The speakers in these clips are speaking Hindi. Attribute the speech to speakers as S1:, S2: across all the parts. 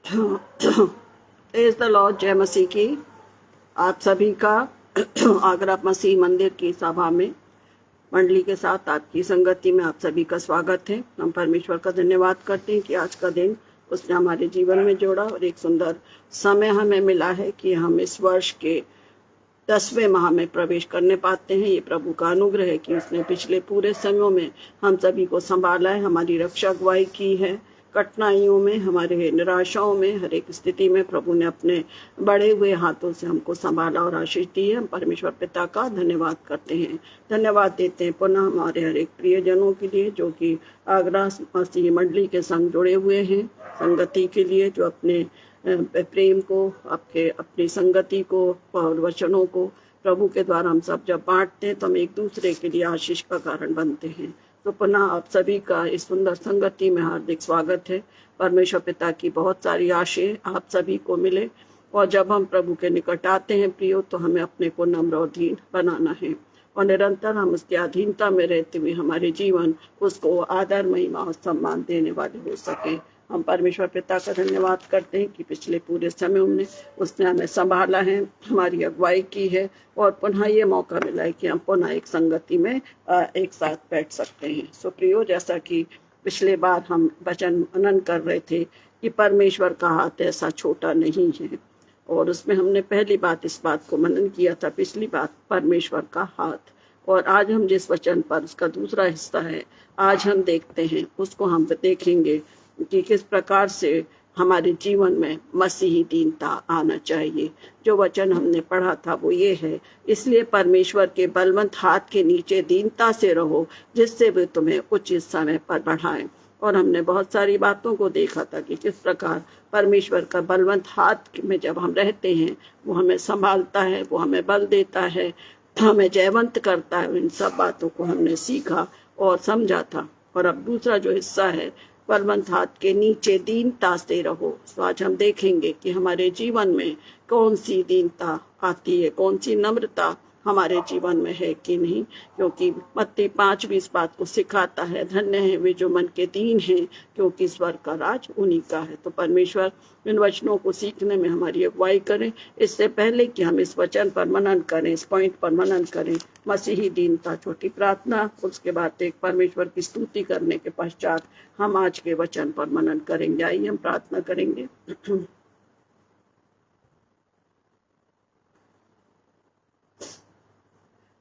S1: Praise the Lord. जय मसीह की। आप सभी का आगरा मसीह मंदिर की सभा में मंडली के साथ आपकी संगति में आप सभी का स्वागत है। हम परमेश्वर का धन्यवाद करते हैं कि आज का दिन उसने हमारे जीवन में जोड़ा और एक सुंदर समय हमें मिला है कि हम इस वर्ष के 10वें माह में प्रवेश करने पाते हैं। ये प्रभु का अनुग्रह है कि उसने पिछले पूरे समयों में हम सभी को संभाला है, हमारी रक्षा अगुवाई की है। कठिनाइयों में, हमारे निराशाओं में, हर एक स्थिति में प्रभु ने अपने बढ़े हुए हाथों से हमको संभाला और आशीष दी है। हम परमेश्वर पिता का धन्यवाद करते हैं, धन्यवाद देते हैं पुनः हमारे हर एक प्रियजनों के लिए जो कि आगरा मसीह मंडली के संग जुड़े हुए हैं, संगति के लिए, जो अपने प्रेम को, आपके अपनी संगति को और वचनों को प्रभु के द्वारा हम सब जब बांटते हैं तो हम एक दूसरे के लिए आशीष का कारण बनते हैं। तो पुनः आप सभी का इस सुंदर संगति में हार्दिक स्वागत है। परमेश्वर पिता की बहुत सारी आशें आप सभी को मिले और जब हम प्रभु के निकट आते हैं प्रियो, तो हमें अपने को नम्र और दीन बनाना है और निरंतर हम उसकी अधीनता में रहते हुए हमारे जीवन उसको आदर, महिमा और सम्मान देने वाले हो सके। हम परमेश्वर पिता का धन्यवाद करते हैं कि पिछले पूरे समय में उसने हमें संभाला है, हमारी अगुवाई की है और पुनः ये मौका मिला है कि हम पुनः एक संगति में एक साथ बैठ सकते हैं। सो प्रियो, जैसा कि पिछले बार हम वचन मनन कर रहे थे कि परमेश्वर का हाथ ऐसा छोटा नहीं है, और उसमें हमने पहली बात इस बात को मनन किया था, पिछली बात परमेश्वर का हाथ। और आज हम जिस वचन पर उसका दूसरा हिस्सा है आज हम देखते हैं, उसको हम देखेंगे कि किस प्रकार से हमारे जीवन में मसीही दीनता आना चाहिए। जो वचन हमने पढ़ा था वो ये है, इसलिए परमेश्वर के बलवंत हाथ के नीचे दीनता से रहो जिससे वे तुम्हें उचित समय पर बढ़ाएं। और हमने बहुत सारी बातों को देखा था कि किस प्रकार परमेश्वर का बलवंत हाथ में जब हम रहते हैं वो हमें संभालता है, वो हमें बल देता है, हमें जयवंत करता है। इन सब बातों को हमने सीखा और समझा था। और अब दूसरा जो हिस्सा है, बलवंत हाथ के नीचे दीनता से रहो। तो आज हम देखेंगे कि हमारे जीवन में कौन सी दीनता आती है, कौन सी नम्रता हमारे जीवन में है कि नहीं, क्योंकि मत्ती 5 भी इस बात को सिखाता है, धन्य है वे जो मन के दीन हैं क्योंकि स्वर्ग का राज उन्हीं का है। तो परमेश्वर इन वचनों को सीखने में हमारी अगुवाई करें। इससे पहले कि हम इस वचन पर मनन करें, इस पॉइंट पर मनन करें, मसीही दीनता, छोटी प्रार्थना, उसके बाद एक परमेश्वर की स्तुति करने के पश्चात हम आज के वचन पर मनन करेंगे। आइए हम प्रार्थना करेंगे।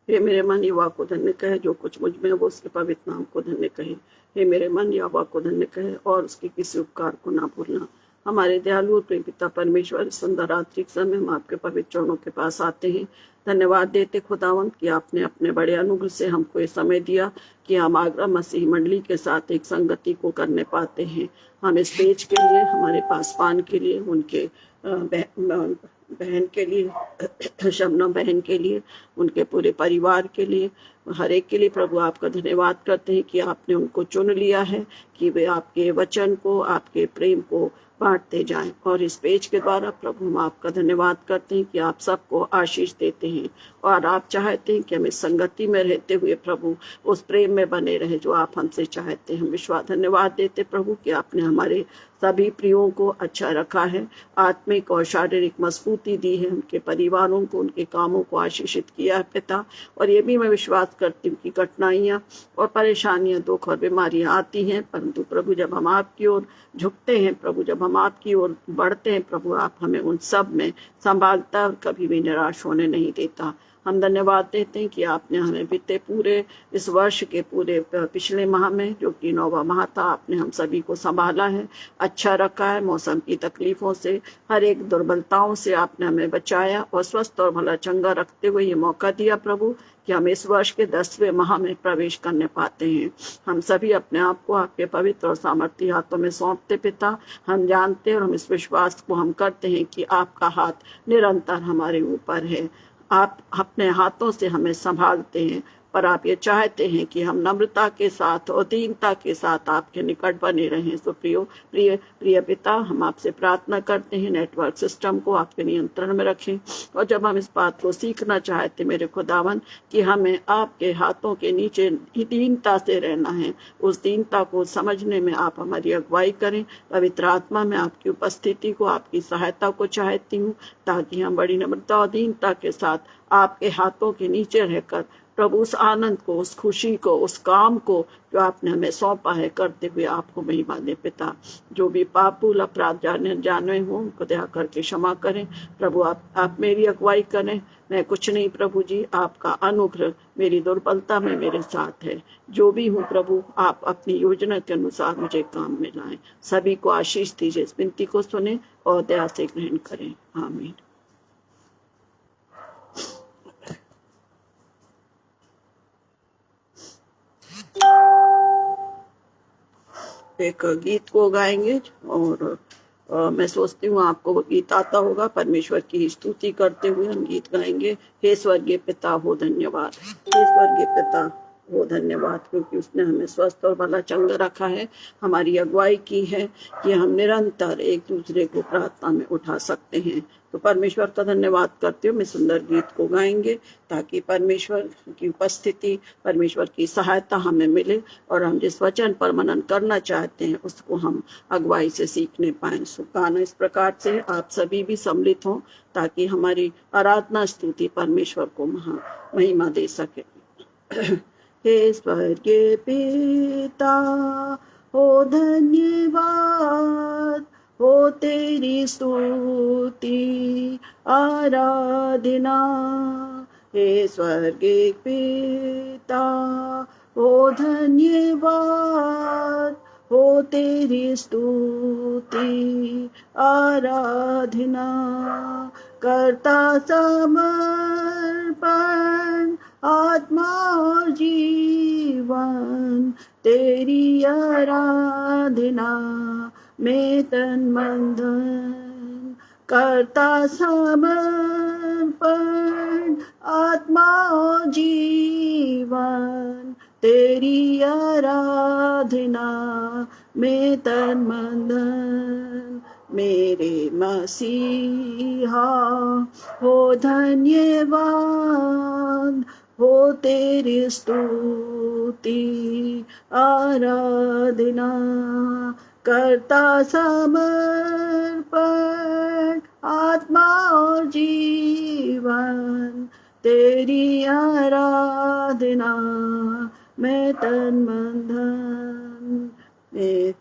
S1: हे मेरे मन यहोवा को धन्य कहे, जो कुछ मुझ में वो उसके पवित्र नाम को धन्य कहे। हे मेरे मन यहोवा को धन्य कहे और उसके किसी उपकार को ना भूलना। हमारे दयालु और प्रेम पिता परमेश्वर, सुंदर रात्रि के समय हम आपके पवित्र चरणों के पास आते हैं, धन्यवाद देते खुदावंत कि आपने अपने बड़े अनुग्रह से हमको ये समय दिया कि हम आगरा मसीह मंडली के साथ एक संगति को करने पाते हैं। हम इस पेज के लिए, हमारे पासवान के लिए, उनके बहन के लिए, शबनम बहन के लिए, उनके पूरे परिवार के लिए, हर एक के लिए प्रभु आपका धन्यवाद करते हैं कि आपने उनको चुन लिया है कि वे आपके वचन को, आपके प्रेम को बांटते जाएं। और इस पेज के द्वारा प्रभु हम आपका धन्यवाद करते हैं कि आप सबको आशीष देते हैं और आप चाहते हैं कि हम इस संगति में रहते हुए प्रभु उस प्रेम में बने रहे जो आप हमसे चाहते हैं। हम विश्वास धन्यवाद देते प्रभु कि आपने हमारे सभी प्रियों को अच्छा रखा है, आत्मिक और शारीरिक मजबूती दी है, उनके परिवारों को, उनके कामों को आशीषित किया है पिता। और ये भी मैं विश्वास करती हूँ कि कठिनाइयाँ और परेशानियाँ, दुख और बीमारियाँ आती हैं, परंतु प्रभु जब हम आपकी ओर झुकते हैं, प्रभु जब हम आपकी ओर बढ़ते हैं, प्रभु आप हमें उन सब में संभालता और कभी भी निराश होने नहीं देता। हम धन्यवाद देते हैं कि आपने हमें बीते पूरे इस वर्ष के पूरे पिछले माह में, जो कि 9वां माह था, आपने हम सभी को संभाला है, अच्छा रखा है। मौसम की तकलीफों से, हर एक दुर्बलताओं से आपने हमें बचाया और स्वस्थ और भला चंगा रखते हुए ये मौका दिया प्रभु कि हम इस वर्ष के 10वें माह में प्रवेश करने पाते हैं। हम सभी अपने आप को आपके पवित्र और सामर्थ्य हाथों में सौंपते पिता। हम जानते हैं और हम इस विश्वास को हम करते हैं कि आपका हाथ निरंतर हमारे ऊपर है, आप अपने हाथों से हमें संभालते हैं। पर आप ये चाहते हैं कि हम नम्रता के साथ और दीनता के साथ आपके निकट बने रहें। तो प्रिय प्रिय पिता, हम आपसे प्रार्थना करते हैं नेटवर्क सिस्टम को आपके नियंत्रण में रखें। और जब हम इस बात को सीखना चाहते मेरे खुदावन कि हमें आपके हाथों के नीचे दीनता से रहना है, उस दीनता को समझने में आप हमारी अगुवाई करें। पवित्र आत्मा में आपकी उपस्थिति को, आपकी सहायता को चाहती हूँ, ताकि हम बड़ी नम्रता और दीनता के साथ आपके हाथों के नीचे रहकर प्रभु उस आनंद को, उस खुशी को, उस काम को जो आपने हमें सौंपा है करते हुए आपको महिमा दे। पिता, जो भी पाप भूल अपराध जाने हो उनको दया करके क्षमा करें। प्रभु आप मेरी अगुवाई करें। मैं कुछ नहीं प्रभु जी, आपका अनुग्रह मेरी दुर्बलता में मेरे साथ है। जो भी हूँ प्रभु, आप अपनी योजना के अनुसार मुझे काम में लाएं। सभी को आशीष दीजिए। इस विनती को सुने और दया से ग्रहण करें। आमीन। एक गीत को गाएंगे और मैं सोचती हूँ आपको वो गीत आता होगा। परमेश्वर की स्तुति करते हुए हम गीत गाएंगे। हे स्वर्गीय पिता हो धन्यवाद, हे स्वर्गीय पिता हो धन्यवाद, क्योंकि उसने हमें स्वस्थ और भला चंग रखा है। हमारी अगुवाई की है कि हम निरंतर एक दूसरे को प्रार्थना में उठा सकते हैं। तो परमेश्वर का धन्यवाद करते हुए मैं सुंदर गीत को गाएंगे, ताकि परमेश्वर की उपस्थिति, परमेश्वर की सहायता हमें मिले और हम जिस वचन पर मनन करना चाहते हैं उसको हम अगुवाई से सीखने पाएं। गाना इस प्रकार से आप सभी भी सम्मिलित हों, ताकि हमारी आराधना स्तुति परमेश्वर को महिमा दे सके। हे स्वर्गीय पिता हो धन्यवाद, हो तेरी स्तुति आराधना। हे स्वर्गीय पिता हो धन्यवाद, हो तेरी स्तुति आराधना। करता समर्पण आत्मा और जीवन, तेरी आराधना में तन मन धन। करता समर्पण आत्मा और जीवन, तेरी आराधना में तन मन धन। मेरे मसीहा हो धन्यवाद, हो तेरी स्तुति आराधना। करता समर्पण आत्मा और जीवन, तेरी आराधना में तन मन धन।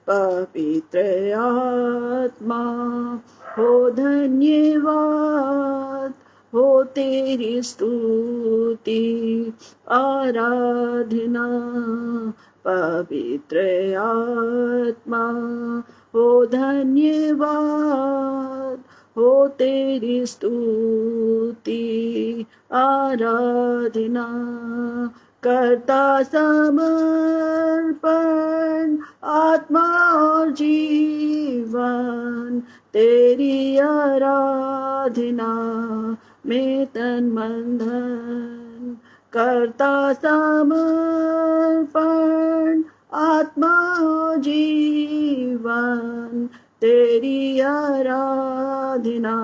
S1: पवित्र आत्मा हो धन्यवाद, हो तेरी स्तुति आराधना। पवित्र आत्मा हो धन्यवाद, हो तेरी स्तुति आराधना। करता समर्पण आत्मा और जीवन, तेरी आराधना में तन मन धन। करता समर्पण आत्मा और जीवन, तेरी आराधना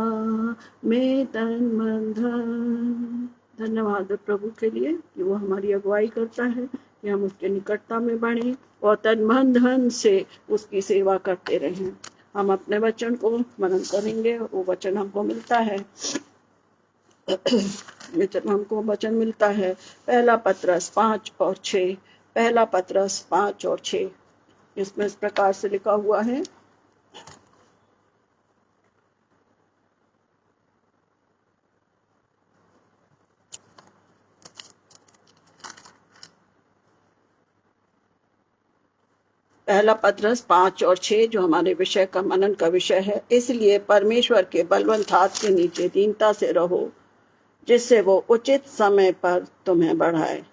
S1: में तन मन धन। धन्यवाद प्रभु के लिए कि वो हमारी अगुवाई करता है कि हम उसके निकटता में बढ़ें और तन मन धन से उसकी सेवा करते रहें। हम अपने वचन को मनन करेंगे और वो वचन हमको मिलता है। हमको वचन मिलता है पहला पत्रस 5 और 6। पहला पत्रस 5 और 6 इसमें इस प्रकार से लिखा हुआ है। पहला पत्रस 5 और 6 जो हमारे विषय का मनन का विषय है। इसलिए परमेश्वर के बलवंत हाथ के नीचे दीनता से रहो, जिससे वो उचित समय पर तुम्हें बढ़ाए।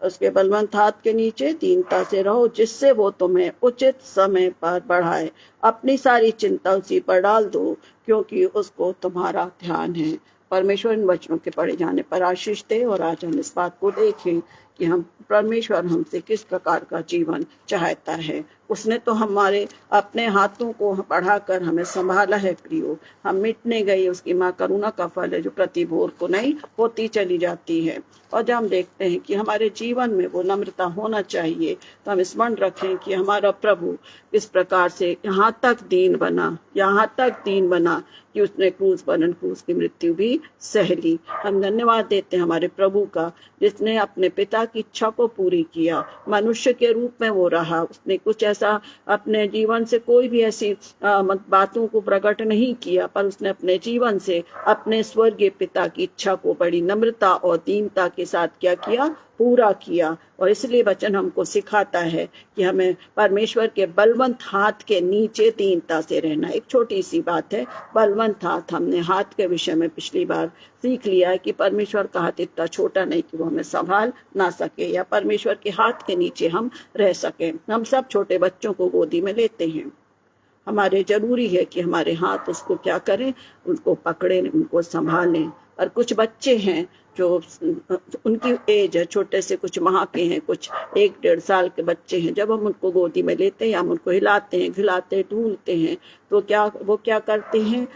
S1: उसके बलवंत हाथ के नीचे दीनता से रहो, जिससे वो तुम्हें उचित समय पर बढ़ाए। अपनी सारी चिंता उसी पर डाल दो, क्योंकि उसको तुम्हारा ध्यान है। परमेश्वर इन वचनों के पढ़े जाने पर आशीष दे। और आज हम इस बात को देखें कि हम परमेश्वर हमसे किस प्रकार का जीवन चाहता है। उसने तो हमारे अपने हाथों को बढ़ाकर हमें संभाला है प्रियो। हम मिटने गए, उसकी माँ करुणा का फल है जो प्रति भोर को नहीं होती चली जाती है। और जब हम देखते हैं कि हमारे जीवन में वो नम्रता होना चाहिए, तो हम स्मरण रखें कि हमारा प्रभु इस प्रकार से यहाँ तक दीन बना कि उसने क्रूस की मृत्यु भी सह ली। हम धन्यवाद देते हैं हमारे प्रभु का, जिसने अपने पिता की इच्छा को पूरी किया। मनुष्य के रूप में वो रहा, उसने कुछ ऐसा अपने जीवन से कोई भी ऐसी बातों को प्रकट नहीं किया, पर उसने अपने जीवन से अपने स्वर्गीय पिता की इच्छा को बड़ी नम्रता और दीनता के साथ क्या किया, पूरा किया। और इसलिए वचन हमको सिखाता है कि हमें परमेश्वर के बलवंत हाथ के नीचे दीनता से रहना। एक छोटी सी बात है, बलवंत हाथ। हमने हाथ के विषय में पिछली बार सीख लिया है कि परमेश्वर का हाथ इतना छोटा नहीं कि वो हमें संभाल ना सके, या परमेश्वर के हाथ के नीचे हम रह सके। हम सब छोटे बच्चों को गोदी में लेते हैं, हमारे जरूरी है कि हमारे हाथ उसको क्या करें, उनको पकड़े, उनको संभालें। और कुछ बच्चे हैं जो उनकी एज है, छोटे से कुछ माह के हैं, कुछ 1-1.5 साल के बच्चे हैं। जब हम उनको गोदी में लेते हैं, हम उनको हिलाते हैं, खिलाते हैं, ढूंढते हैं, तो वो क्या करते हैं,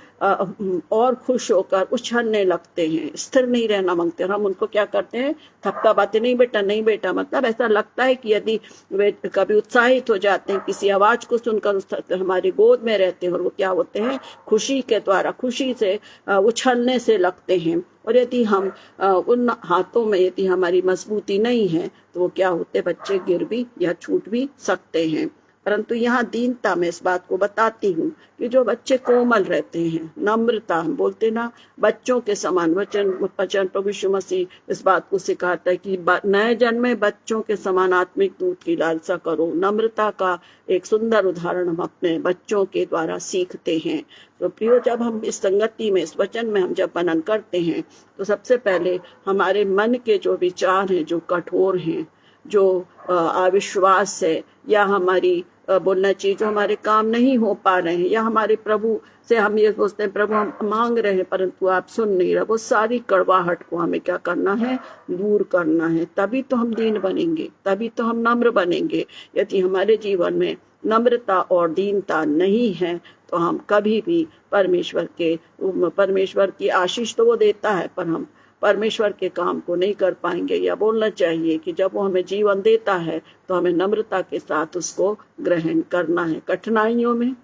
S1: और खुश होकर उछलने लगते हैं, स्थिर नहीं रहना मांगते हैं। हम उनको क्या करते हैं, थपथपाते, नहीं बेटा, मतलब ऐसा लगता है कि यदि वे कभी उत्साहित हो जाते हैं, किसी आवाज को सुनकर हमारी गोद में रहते हैं, और वो क्या होते हैं, खुशी के द्वारा खुशी से उछलने से लगते हैं। और यदि हम उन हाथों में यदि हमारी मजबूती नहीं है, तो वो क्या होते, बच्चे गिर भी या छूट भी सकते हैं। परंतु यहाँ दीनता में इस बात को बताती हूँ कि जो बच्चे कोमल रहते हैं, नम्रता, हम बोलते ना बच्चों के समान, वचन प्रभु यीशु मसीह इस बात को सिखाता है कि नए जन्मे बच्चों के समान आत्मिक दूध की लालसा करो। नम्रता का एक सुंदर उदाहरण हम अपने बच्चों के द्वारा सीखते हैं। तो प्रियो, जब हम इस संगति में, इस वचन में हम जब मनन करते हैं, तो सबसे पहले हमारे मन के जो विचार हैं, जो कठोर हैं, जो अविश्वास है, या हमारी बोलना चाहिए जो हमारे काम नहीं हो पा रहे हैं, या हमारे प्रभु से हम ये सोचते हैं प्रभु हम मांग रहे हैं परंतु आप सुन नहीं रहे, वो सारी कड़वाहट को हमें क्या करना है, दूर करना है। तभी तो हम दीन बनेंगे, तभी तो हम नम्र बनेंगे। यदि हमारे जीवन में नम्रता और दीनता नहीं है, तो हम कभी भी परमेश्वर की आशीष तो वो देता है, पर हम परमेश्वर के काम को नहीं कर पाएंगे। या बोलना चाहिए कि जब वो हमें जीवन देता है, तो हमें नम्रता के साथ उसको ग्रहण करना है। कठिनाइयों में,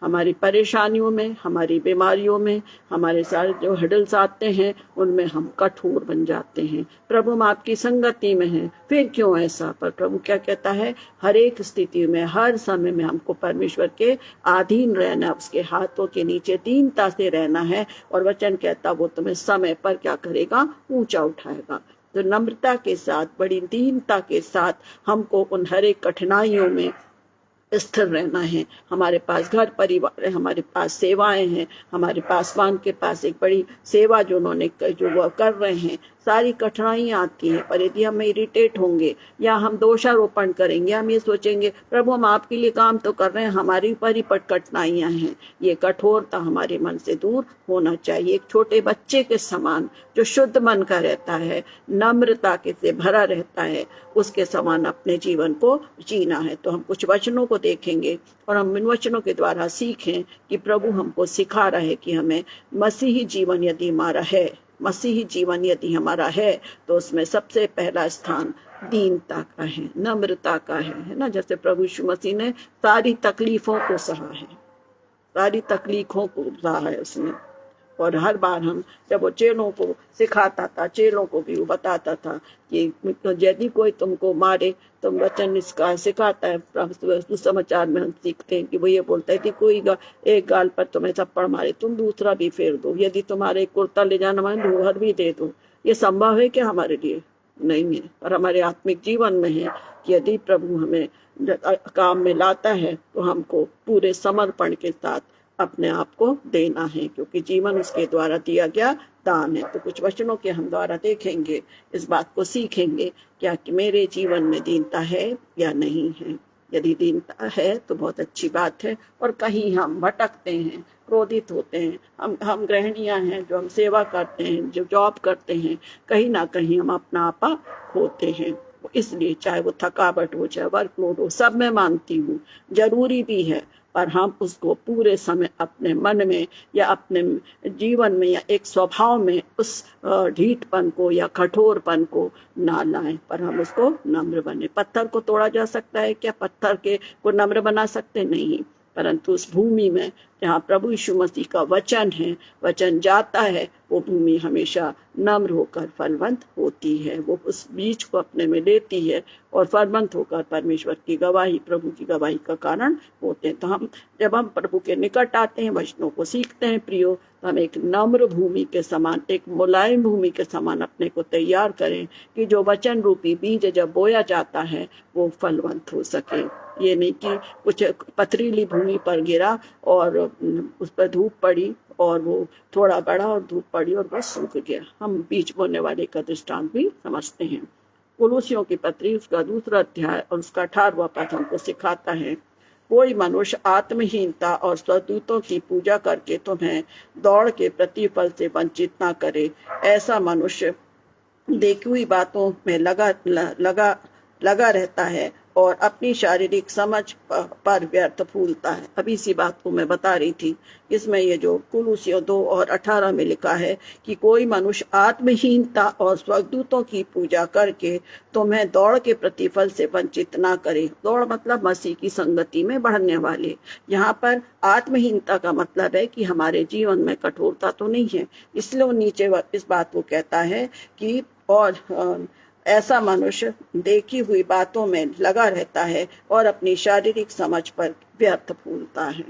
S1: हमारी परेशानियों में, हमारी बीमारियों में, हमारे सारे जो हडल्स आते हैं, उनमें हम कठोर बन जाते हैं। प्रभु हम आपकी संगति में हैं, फिर क्यों ऐसा? पर प्रभु क्या कहता है, हर एक स्थिति में, हर समय में हमको परमेश्वर के अधीन रहना, उसके हाथों के नीचे दीनता से रहना है। और वचन कहता वो तुम्हें समय पर क्या करेगा, ऊंचा उठाएगा। तो नम्रता के साथ, बड़ी दीनता के साथ हमको उन हर एक कठिनाइयों में स्थिर रहना है। हमारे पास घर परिवार है, हमारे पास सेवाएं हैं, हमारे पासवान के पास एक बड़ी सेवा जो वो कर रहे हैं। सारी कठिनाइयाँ आती हैं, पर यदि हम इरिटेट होंगे या हम दोषारोपण करेंगे, हम ये सोचेंगे प्रभु हम आपके लिए काम तो कर रहे हैं, हमारी ऊपर ही कठिनाइयाँ हैं, ये कठोरता हमारे मन से दूर होना चाहिए। एक छोटे बच्चे के समान जो शुद्ध मन का रहता है, नम्रता के से भरा रहता है, उसके समान अपने जीवन को जीना है। तो हम कुछ वचनों को देखेंगे और हम इन वचनों के द्वारा सीखें कि प्रभु हमको सिखा रहा है कि हमें मसीही जीवन यदि हमारा है, तो उसमें सबसे पहला स्थान दीनता का है, नम्रता का है ना। जैसे प्रभु यीशु मसीह ने सारी तकलीफों को सहा है, सारी तकलीफों को सहा है उसने। और हर बार हम जब वो चेलों को सिखाता था, चेलों को भी वो बताता था कि यदि कोई तुमको मारे, तो वचन इसका सिखाता है। समाचार में हम सीखते हैं कि वो ये बोलता है कि कोई एक गाल पर तुम्हें थप्पड़ मारे, तुम दूसरा भी फेर दो। यदि तुम्हारे कुर्ता ले जाना मांगे, लोहर भी दे दो। ये संभव है क्या? हमारे लिए नहीं है। और हमारे आत्मिक जीवन में है कि यदि प्रभु हमें काम में लाता है, तो हमको पूरे समर्पण के साथ अपने आप को देना है, क्योंकि जीवन उसके द्वारा दिया गया दान है। तो कुछ वचनों के हम द्वारा देखेंगे, इस बात को सीखेंगे क्या कि मेरे जीवन में दीनता है या नहीं है। यदि दीनता है तो बहुत अच्छी बात है। और कहीं हम भटकते हैं, क्रोधित होते हैं, हम गृहिणियां हैं जो हम सेवा करते हैं, जो जॉब करते हैं, कहीं ना कहीं हम अपना आपा खोते हैं। इसलिए चाहे वो थकावट हो, चाहे वर्कलोड हो, सब मैं मानती हूँ, जरूरी भी है, पर हम उसको पूरे समय अपने मन में या अपने जीवन में या एक स्वभाव में उस ढीठपन को या कठोरपन को ना लाएं, पर हम उसको नम्र बने। पत्थर को तोड़ा जा सकता है क्या? पत्थर के को नम्र बना सकते नहीं, परंतु उस भूमि में जहाँ प्रभु यीशु मसीह का वचन है, वचन जाता है, वो भूमि हमेशा नम्र होकर फलवंत होती है। वो उस बीज को अपने में लेती है और फलवंत होकर परमेश्वर की गवाही, प्रभु की गवाही का कारण होते हैं। तो जब हम प्रभु के निकट आते हैं, वचनों को सीखते हैं प्रियो, तो हम एक नम्र भूमि के समान, एक मुलायम भूमि के समान अपने को तैयार करें कि जो वचन रूपी बीज जब बोया जाता है वो फलवंत हो सके। ये नहीं कि कुछ पथरीली भूमि पर गिरा और उस पर धूप पड़ी और वो थोड़ा बड़ा और धूप पड़ी और बस सूख गया। हम बीज बोने वाले का दृष्टांत भी समझते हैं। कुलूसियों की पत्री उसका 2 अध्याय और उसका 18वां पद हमको सिखाता है, कोई मनुष्य आत्महीनता और स्वदूतों की पूजा करके तुम्हें दौड़ के प्रतिफल से वंचित ना करे। ऐसा मनुष्य देखी हुई बातों में लगा रहता है और अपनी शारीरिक समझ पर व्यर्थ फूलता है। अभी इसी बात को मैं बता रही थी। इसमें ये जो कुलूसियों 2 और 18 में लिखा है कि कोई मनुष्य आत्महीनता और स्वर्गदूतों की पूजा करके तुम्हें दौड़ के प्रतिफल से वंचित ना करे। दौड़ मतलब मसीह की संगति में बढ़ने वाले। यहाँ पर आत्महीनता का मतलब है कि हमारे जीवन में कठोरता तो नहीं है, इसलिए वो नीचे इस बात को कहता है कि और ऐसा मनुष्य देखी हुई बातों में लगा रहता है और अपनी शारीरिक समझ पर व्यर्थ फूलता है।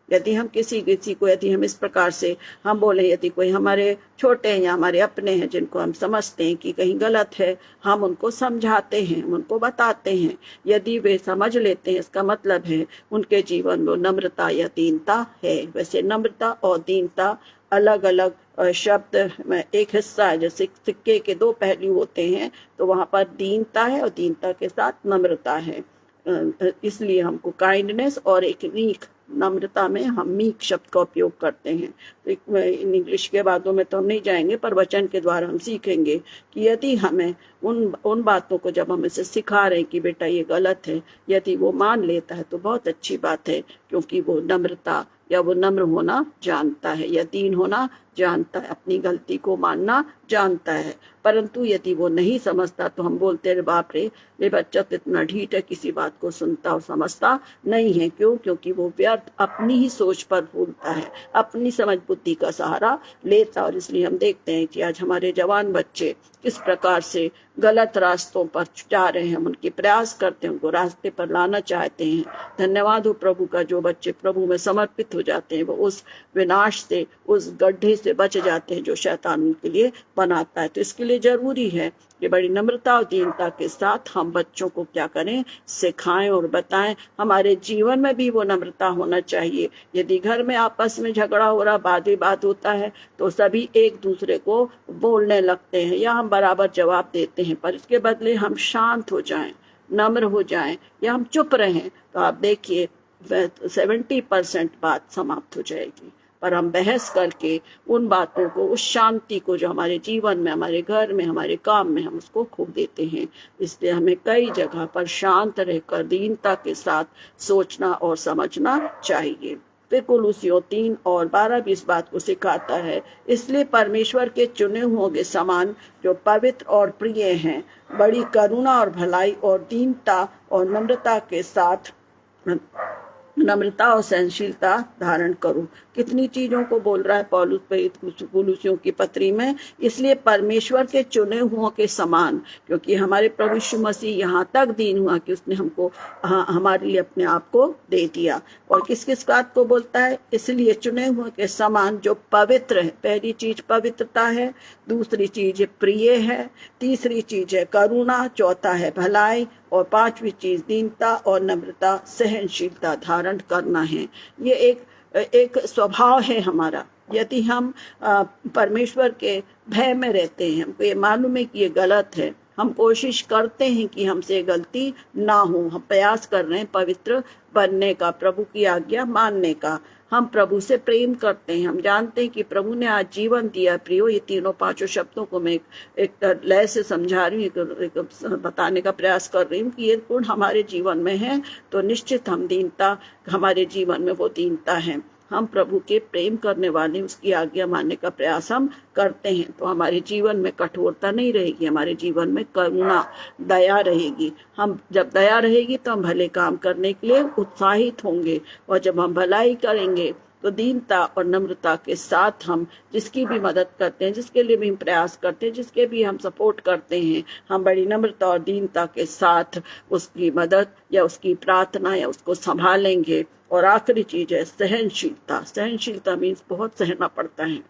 S1: यदि हम किसी को यदि हम इस प्रकार से हम बोले, यदि कोई हमारे छोटे हैं या हमारे अपने हैं जिनको हम समझते हैं कि कहीं गलत है, हम उनको समझाते हैं, उनको बताते हैं, यदि वे समझ लेते हैं, इसका मतलब है उनके जीवन में नम्रता या दीनता है। वैसे नम्रता और दीनता अलग अलग शब्द में एक हिस्सा है। जैसे सिक्के के 2 पहलू होते हैं, तो वहां पर दीनता है और दीनता के साथ नम्रता है। इसलिए हमको काइंडनेस और एक मीक, नम्रता में हम मीक शब्द का उपयोग करते हैं। तो इंग्लिश के बातों में तो हम नहीं जाएंगे, पर वचन के द्वारा हम सीखेंगे कि यदि हमें उन बातों को जब हम इसे सिखा रहे हैं कि बेटा ये गलत है, यदि वो मान लेता है तो बहुत अच्छी बात है, क्योंकि वो नम्रता या वो नम्र होना जानता है या दीन होना जानता है, अपनी गलती को मानना जानता है। परंतु यदि वो नहीं समझता तो हम बोलते हैं बाप रे, ये बच्चा तो इतना ढीठ है, किसी बात को सुनता और समझता नहीं है। क्यों? क्योंकि वो व्यर्थ अपनी ही सोच पर फूलता है, अपनी समझ बुद्धि का सहारा लेता। और इसलिए हम देखते हैं कि आज हमारे जवान बच्चे किस प्रकार से गलत रास्तों पर जा रहे हैं। हम उनके प्रयास करते हैं, उनको रास्ते पर लाना चाहते हैं। धन्यवाद हो प्रभु का, जो बच्चे प्रभु में समर्पित हो जाते हैं वो उस विनाश से, उस गड्ढे से बच जाते हैं जो शैतान उनके लिए बनाता है। तो इसके लिए जरूरी है कि बड़ी नम्रता और दीनता के साथ हम बच्चों को क्या करें, सिखाएं और बताएं। हमारे जीवन में भी वो नम्रता होना चाहिए। यदि घर में आपस में झगड़ा हो रहा, वाद विवाद होता है, तो सभी एक दूसरे को बोलने लगते हैं या हम बराबर जवाब देते हैं, पर इसके बदले हम शांत हो जाएं, नम्र हो जाएं या हम चुप रहें, तो आप देखिए 70% बात समाप्त हो जाएगी। पर हम बहस करके उन बातों को, उस शांति को जो हमारे जीवन में, हमारे घर में, हमारे काम में, हम उसको खो देते हैं। इसलिए हमें कई जगह पर शांत रहकर दीनता के साथ सोचना और समझना चाहिए। फिर कुलूसियों 3 और 12 भी इस बात को सिखाता है, इसलिए परमेश्वर के चुने हुओं के समान जो पवित्र और प्रिय हैं, बड़ी करुणा और भलाई और दीनता और नम्रता के साथ नम्रता और सहनशीलता धारण करो। कितनी चीजों को बोल रहा है पौलुस कुलूसियों की पत्री में, इसलिए परमेश्वर के चुने हुओं के समान, क्योंकि हमारे प्रभु यीशु मसीह यहाँ तक दीन हुआ कि उसने हमको हमारे लिए अपने आप को दे दिया। और किस किस बात को बोलता है, इसलिए चुने हुए के समान जो पवित्र है। पहली चीज पवित्रता है, दूसरी चीज प्रिय है, तीसरी चीज है करुणा, चौथा है भलाई और 5वीं चीज दीनता और नम्रता, सहनशीलता धारण करना है। ये एक स्वभाव है हमारा। यदि हम परमेश्वर के भय में रहते हैं, हमको ये मालूम है कि ये गलत है, हम कोशिश करते हैं कि हमसे गलती ना हो, हम प्रयास कर रहे हैं पवित्र बनने का, प्रभु की आज्ञा मानने का। हम प्रभु से प्रेम करते हैं, हम जानते हैं कि प्रभु ने आज जीवन दिया। प्रियो, ये तीनों पांचों शब्दों को मैं एक लय से समझा रही हूँ, एक बताने का प्रयास कर रही हूँ कि ये गुण हमारे जीवन में है तो निश्चित हम दीनता, हमारे जीवन में वो दीनता है। हम प्रभु के प्रेम करने वाले, उसकी आज्ञा मानने का प्रयास हम करते हैं तो हमारे जीवन में कठोरता नहीं रहेगी, हमारे जीवन में करुणा, दया रहेगी। हम जब दया रहेगी तो हम भले काम करने के लिए उत्साहित होंगे, और जब हम भलाई करेंगे तो दीनता और नम्रता के साथ हम जिसकी भी मदद करते हैं, जिसके लिए भी हम प्रयास करते हैं, जिसके भी हम सपोर्ट करते हैं, हम बड़ी नम्रता और दीनता के साथ उसकी मदद या उसकी प्रार्थना या उसको संभालेंगे। और आखिरी चीज है सहनशीलता। सहनशीलता मीन्स बहुत सहना पड़ता है।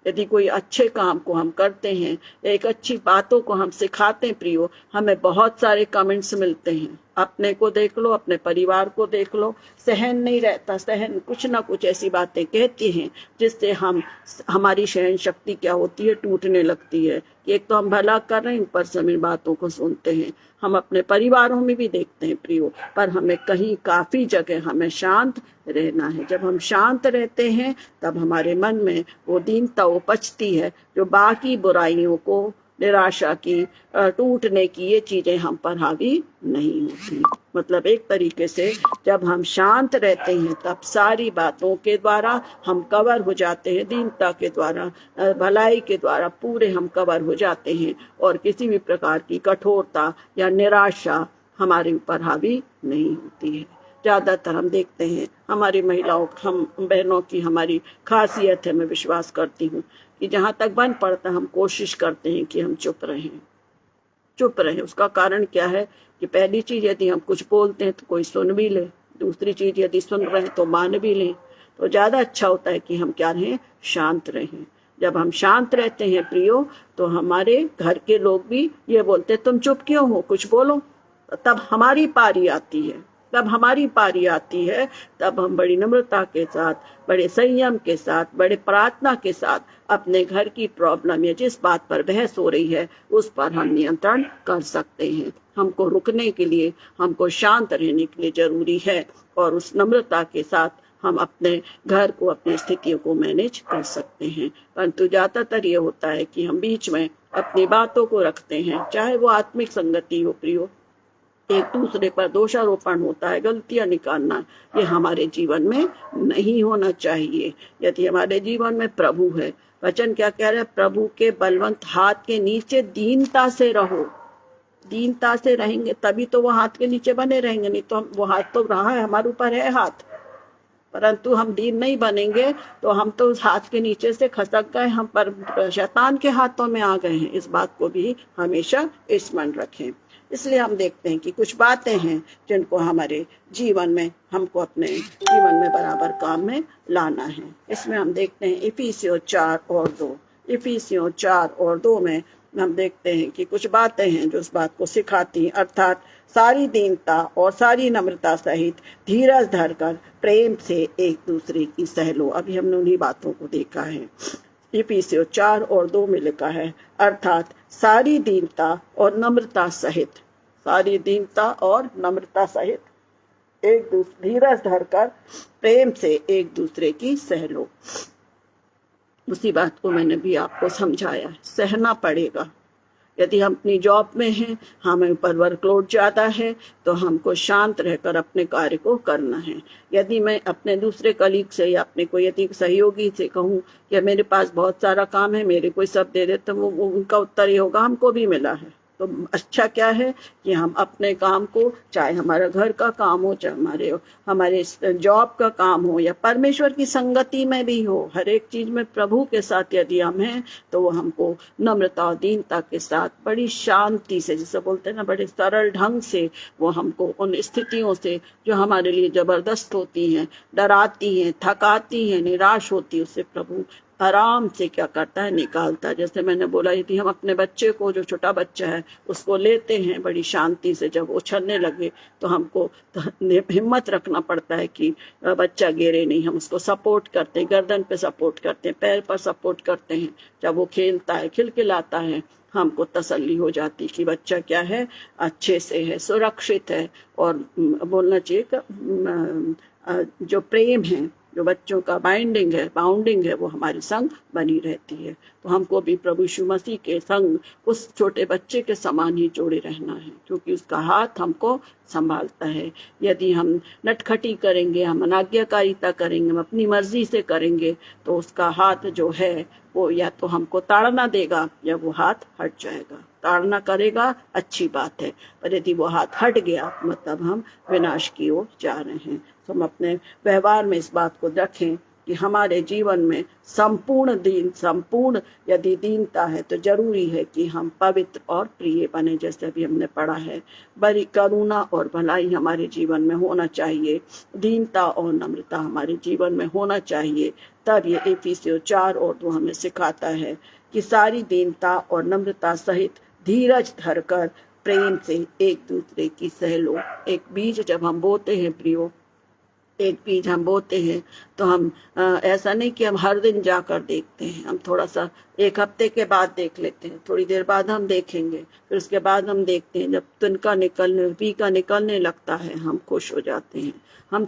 S1: यदि कोई अच्छे काम को हम करते हैं, एक अच्छी बातों को हम सिखाते हैं प्रियो, हमें बहुत सारे कमेंट्स मिलते हैं। अपने को देख लो, अपने परिवार को देख लो, सहन नहीं रहता। सहन कुछ ना कुछ ऐसी बातें कहती हैं जिससे हमारी सहन शक्ति क्या होती है, टूटने लगती है। कि एक तो हम भला कर रहे हैं, ऊपर से हम इन बातों को सुनते हैं। हम अपने परिवारों में भी देखते हैं प्रियो, पर हमें कहीं काफी जगह हमें शांत रहना है। जब हम शांत रहते हैं तब हमारे मन में वो दीनता उपजती है जो बाकी बुराइयों को, निराशा की, टूटने की, ये चीजें हम पर हावी नहीं होती। मतलब एक तरीके से जब हम शांत रहते हैं तब सारी बातों के द्वारा हम कवर हो जाते हैं, दीनता के द्वारा, भलाई के द्वारा पूरे हम कवर हो जाते हैं, और किसी भी प्रकार की कठोरता या निराशा हमारे ऊपर हावी नहीं होती है। ज्यादातर हम देखते हैं हमारी महिलाओं, हम बहनों की हमारी खासियत है, मैं विश्वास करती हूँ कि जहाँ तक बन पड़ता हम कोशिश करते हैं कि हम चुप रहें। चुप रहें, उसका कारण क्या है कि पहली चीज यदि हम कुछ बोलते हैं तो कोई सुन भी ले, दूसरी चीज यदि सुन रहे हैं तो मान भी लें। तो ज्यादा अच्छा होता है कि हम क्या रहें, शांत रहें। जब हम शांत रहते हैं प्रियो तो हमारे घर के लोग भी ये बोलते तुम चुप क्यों हो, कुछ बोलो। तब हमारी पारी आती है, तब हमारी पारी आती है, तब हम बड़ी नम्रता के साथ, बड़े संयम के साथ, बड़े प्रार्थना के साथ अपने घर की प्रॉब्लम या जिस बात पर बहस हो रही है उस पर हम नियंत्रण कर सकते हैं। हमको रुकने के लिए, हमको शांत रहने के लिए जरूरी है, और उस नम्रता के साथ हम अपने घर को, अपनी स्थितियों को मैनेज कर सकते हैं। परंतु ज्यादातर ये होता है कि हम बीच में अपनी बातों को रखते हैं, चाहे वो आत्मिक संगति हो प्रियो, एक दूसरे पर दोषारोपण होता है, गलतियां निकालना, ये हमारे जीवन में नहीं होना चाहिए। यदि हमारे जीवन में प्रभु है, वचन क्या कह रहा है, प्रभु के बलवंत हाथ के नीचे दीनता से रहो। दीनता से रहेंगे तभी तो वो हाथ के नीचे बने रहेंगे, नहीं तो वो हाथ तो रहा है, हमारे ऊपर है हाथ, परंतु हम दीन नहीं बनेंगे तो हम तो उस हाथ के नीचे से खसक गए, हम पर शैतान के हाथों में आ गए हैं। इस बात को भी हमेशा स्मरण रखें। इसलिए हम देखते हैं कि कुछ बातें हैं जिनको हमारे जीवन में, हमको अपने जीवन में बराबर काम में लाना है। इसमें हम देखते हैं इफिसियों 4:2, इफिसियों 4:2 में हम देखते हैं कि कुछ बातें हैं जो उस बात को सिखाती हैं, अर्थात सारी दीनता और सारी नम्रता सहित धीरज धरकर प्रेम से एक दूसरे की सह लो। अभी हमने उन्हीं बातों को देखा है। इफिसियों 4:2 में लिखा है, अर्थात सारी दीनता और नम्रता सहित, सारी दीनता और नम्रता सहित एक दूसरे, धीरज धरकर प्रेम से एक दूसरे की सह लो। उसी बात को मैंने भी आपको समझाया, सहना पड़ेगा। यदि हम अपनी जॉब में हैं, हमें ऊपर वर्कलोड ज़्यादा है, तो हमको शांत रहकर अपने कार्य को करना है। यदि मैं अपने दूसरे कलीग से या अपने कोई यदि सहयोगी से कहूँ कि मेरे पास बहुत सारा काम है, मेरे कोई सब दे दे, तो वो उनका उत्तर ये होगा हमको भी मिला है। तो अच्छा क्या है कि हम अपने काम को, चाहे हमारा घर का काम हो, चाहे हमारे जॉब का काम हो, या परमेश्वर की संगति में भी हो, हर एक चीज में प्रभु के साथ यदि हम हैं तो वो हमको नम्रता और दीनता के साथ बड़ी शांति से, जिसे बोलते हैं ना, बड़े सरल ढंग से वो हमको उन स्थितियों से जो हमारे लिए जबरदस्त होती हैं, डराती हैं, थकाती हैं, निराश होती है, उससे प्रभु आराम से क्या करता है, निकालता है। जैसे मैंने बोला, यदि हम अपने बच्चे को, जो छोटा बच्चा है, उसको लेते हैं बड़ी शांति से, जब उछलने लगे तो हमको हिम्मत रखना पड़ता है कि बच्चा गिरे नहीं। हम उसको सपोर्ट करते हैं, गर्दन पे सपोर्ट करते हैं, पैर पर सपोर्ट करते हैं। जब वो खेलता है, खिलखिलाता है, हमको तसल्ली हो जाती कि बच्चा क्या है, अच्छे से है, सुरक्षित है। और बोलना चाहिए कि जो प्रेम है, जो बच्चों का बाउंडिंग है, वो हमारे संग बनी रहती है। तो हमको भी प्रभु यीशु मसीह के संग उस छोटे बच्चे के समान ही जोड़े रहना है, क्योंकि उसका हाथ हमको संभालता है। यदि हम नटखटी करेंगे, हम अनाज्ञाकारिता करेंगे, हम अपनी मर्जी से करेंगे, तो उसका हाथ जो है वो या तो हमको ताड़ना देगा या वो हाथ हट जाएगा। ताड़ना करेगा, अच्छी बात है, पर यदि वो हाथ हट गया मतलब हम विनाश की ओर जा रहे हैं। तो हम अपने व्यवहार में इस बात को रखें कि हमारे जीवन में संपूर्ण यदि दीनता है, तो जरूरी है कि हम पवित्र और प्रिय बने। जैसे अभी हमने पढ़ा है, बड़ी करुणा और भलाई हमारे जीवन में होना चाहिए, दीनता और नम्रता हमारे जीवन में होना चाहिए। तब ये इफिसियों 4:2 हमें सिखाता है कि सारी दीनता और नम्रता सहित धीरज धरकर प्रेम से एक दूसरे की सह लो। एक बीज जब हम बोते हैं प्रियो, एक बीज हम बोते हैं, तो हम ऐसा नहीं कि हम हर दिन जाकर देखते हैं। हम थोड़ा सा एक हफ्ते के बाद देख लेते हैं, थोड़ी देर बाद हम देखेंगे, फिर उसके बाद हम देखते हैं। जब तिनका बीका निकलने लगता है, हम खुश हो जाते हैं। हम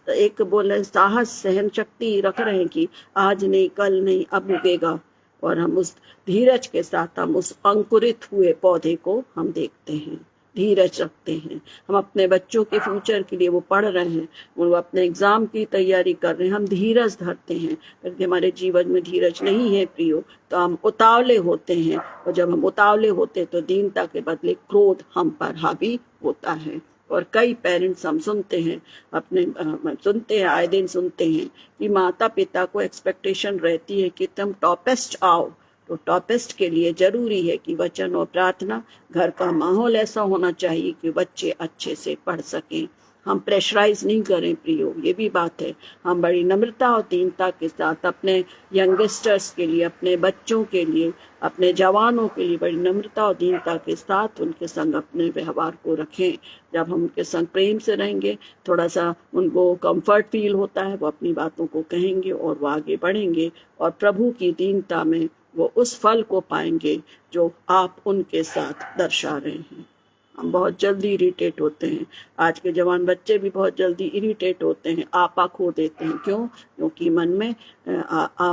S1: एक बोले साहस, सहन शक्ति रख रहे हैं कि आज नहीं, कल नहीं, अब उगेगा। और हम उस धीरज के साथ हम उस अंकुरित हुए पौधे को हम देखते हैं, धीरज रखते हैं। हम अपने बच्चों के फ्यूचर के लिए वो पढ़ रहे हैं, वो अपने एग्जाम की तैयारी कर रहे हैं, हम धीरज धरते हैं। यदि हमारे जीवन में धीरज नहीं है प्रियो, तो हम उतावले होते हैं, और जब हम उतावले होते हैं तो दीनता के बदले क्रोध हम पर हावी होता है। और कई पेरेंट्स हम सुनते हैं, आए दिन सुनते हैं कि माता पिता को एक्सपेक्टेशन रहती है कि तुम टॉपेस्ट आओ। तो टॉपेस्ट के लिए जरूरी है कि वचन और प्रार्थना, घर का माहौल ऐसा होना चाहिए कि बच्चे अच्छे से पढ़ सकें। हम प्रेशराइज नहीं करें प्रियो, ये भी बात है। हम बड़ी नम्रता और दीनता के साथ अपने यंगस्टर्स के लिए, अपने बच्चों के लिए, अपने जवानों के लिए बड़ी नम्रता और दीनता के साथ उनके संग अपने व्यवहार को रखें। जब हम उनके संग प्रेम से रहेंगे, थोड़ा सा उनको कंफर्ट फील होता है, वो अपनी बातों को कहेंगे और वो आगे बढ़ेंगे, और प्रभु की दीनता में वो उस फल को पाएंगे जो आप उनके साथ दर्शा रहे हैं। हम बहुत जल्दी इरिटेट होते हैं, आज के जवान बच्चे भी बहुत जल्दी इरिटेट होते हैं, आपा खो देते हैं। क्यों? क्योंकि मन में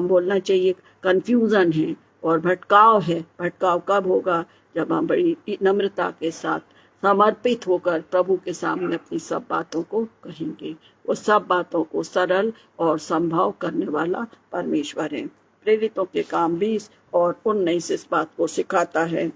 S1: बोलना चाहिए कंफ्यूजन है और भटकाव है। भटकाव कब होगा? जब हम बड़ी नम्रता के साथ समर्पित होकर प्रभु के सामने अपनी सब बातों को कहेंगे। वो सब बातों को सरल और संभव करने वाला परमेश्वर है। प्रेरितों के काम 20:19 इस बात को सिखाता है,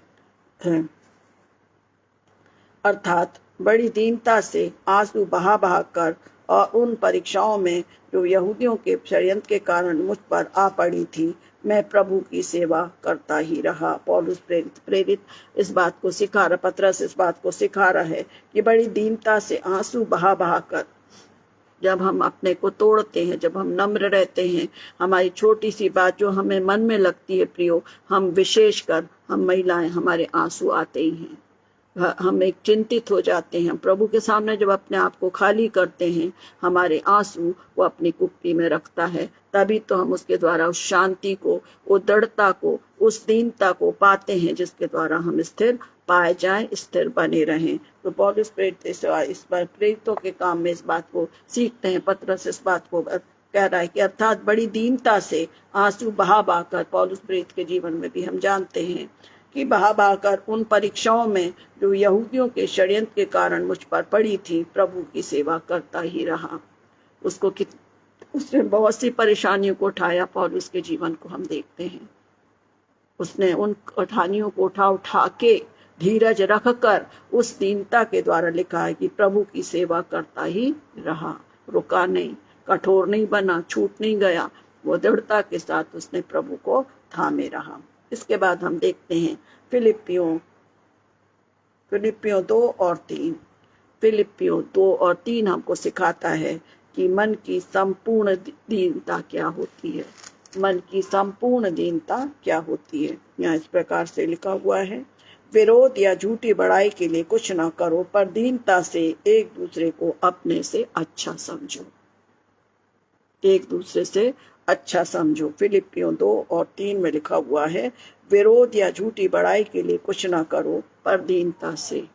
S1: अर्थात बड़ी दीनता से आंसू बहा बहा कर और उन परीक्षाओं में जो यहूदियों के षड्यंत्र के कारण मुझ पर आ पड़ी थी, मैं प्रभु की सेवा करता ही रहा। पौलुस प्रेरित इस बात को सिखा रहा, पतरस इस बात को सिखा रहा है कि बड़ी दीनता से आंसू बहा बहा कर, जब हम अपने को तोड़ते हैं, जब हम नम्र रहते हैं, हमारी छोटी सी बात जो हमें मन में लगती है प्रियो, हम विशेषकर हम महिलाएं, हमारे आंसू आते ही हैं। हम एक चिंतित हो जाते हैं। प्रभु के सामने जब अपने आप को खाली करते हैं, हमारे आंसू वो अपनी कुप्पी में रखता है। तभी तो हम उसके द्वारा उस शांति को, उस दृढ़ता को, उस दीनता को पाते हैं, जिसके द्वारा हम स्थिर पाए जाएं, स्थिर बने रहें। तो पौलुस इस बार प्रेरितों के काम में इस बात को सीखते हैं। पतरस इस बात को कह रहा है कि अर्थात बड़ी दीनता से आंसू बहा बहाकर, पौलुस प्रेरित के जीवन में भी हम जानते हैं कि बहा बहाकर उन परीक्षाओं में जो यहूदियों के षड्यंत्र के कारण मुझ पर पड़ी थी, प्रभु की सेवा करता ही रहा। उसने बहुत सी परेशानियों को उठाया। पौलुस के जीवन को हम देखते हैं, उसने उन कठिनाइयों को उठा के धीरज रखकर उस दीनता के द्वारा लिखा है कि प्रभु की सेवा करता ही रहा। रुका नहीं, कठोर नहीं बना, छूट नहीं गया, वो दृढ़ता के साथ उसने प्रभु को थामे रहा। इसके बाद हम देखते हैं फिलिपियों 2:3। फिलिपियों 2:3 हमको सिखाता है कि मन की संपूर्ण दीनता क्या होती है। मन की संपूर्ण दीनता क्या होती है। यहाँ इस प्रकार से लिखा हुआ है, विरोध या झूठी बड़ाई के लिए कुछ ना करो, पर दीनता से एक दूसरे को अपने से अच्छा समझो। एक दूसरे से अच्छा समझो। फिलिपियों 2:3 में लिखा हुआ है, विरोध या झूठी बड़ाई के लिए कुछ ना करो, पर दीनता से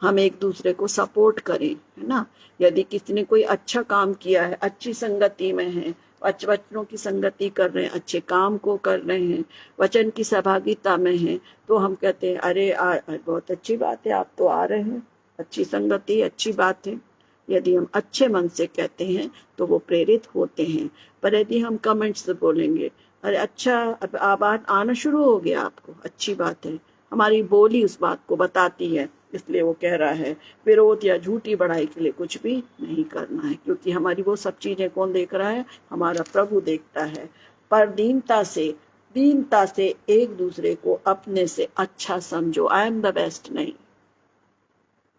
S1: हम एक दूसरे को सपोर्ट करें, है ना। यदि किसी ने कोई अच्छा काम किया है, अच्छी संगति में है, अच्छे वचनों की संगति कर रहे हैं, अच्छे काम को कर रहे हैं, वचन की सहभागिता में है, तो हम कहते हैं अरे बहुत अच्छी बात है, आप तो आ रहे हैं, अच्छी संगति, अच्छी बात है। यदि हम अच्छे मन से कहते हैं तो वो प्रेरित होते हैं। पर यदि हम कमेंट्स से बोलेंगे, अरे अच्छा अब बात आना शुरू हो गया आपको, अच्छी बात है, हमारी बोली उस बात को बताती है। इसलिए वो कह रहा है, विरोध या झूठी बड़ाई के लिए कुछ भी नहीं करना है, क्योंकि हमारी वो सब चीजें कौन देख रहा है, हमारा प्रभु देखता है। पर दीनता से एक दूसरे को अपने से अच्छा समझो। आई एम द बेस्ट नहीं,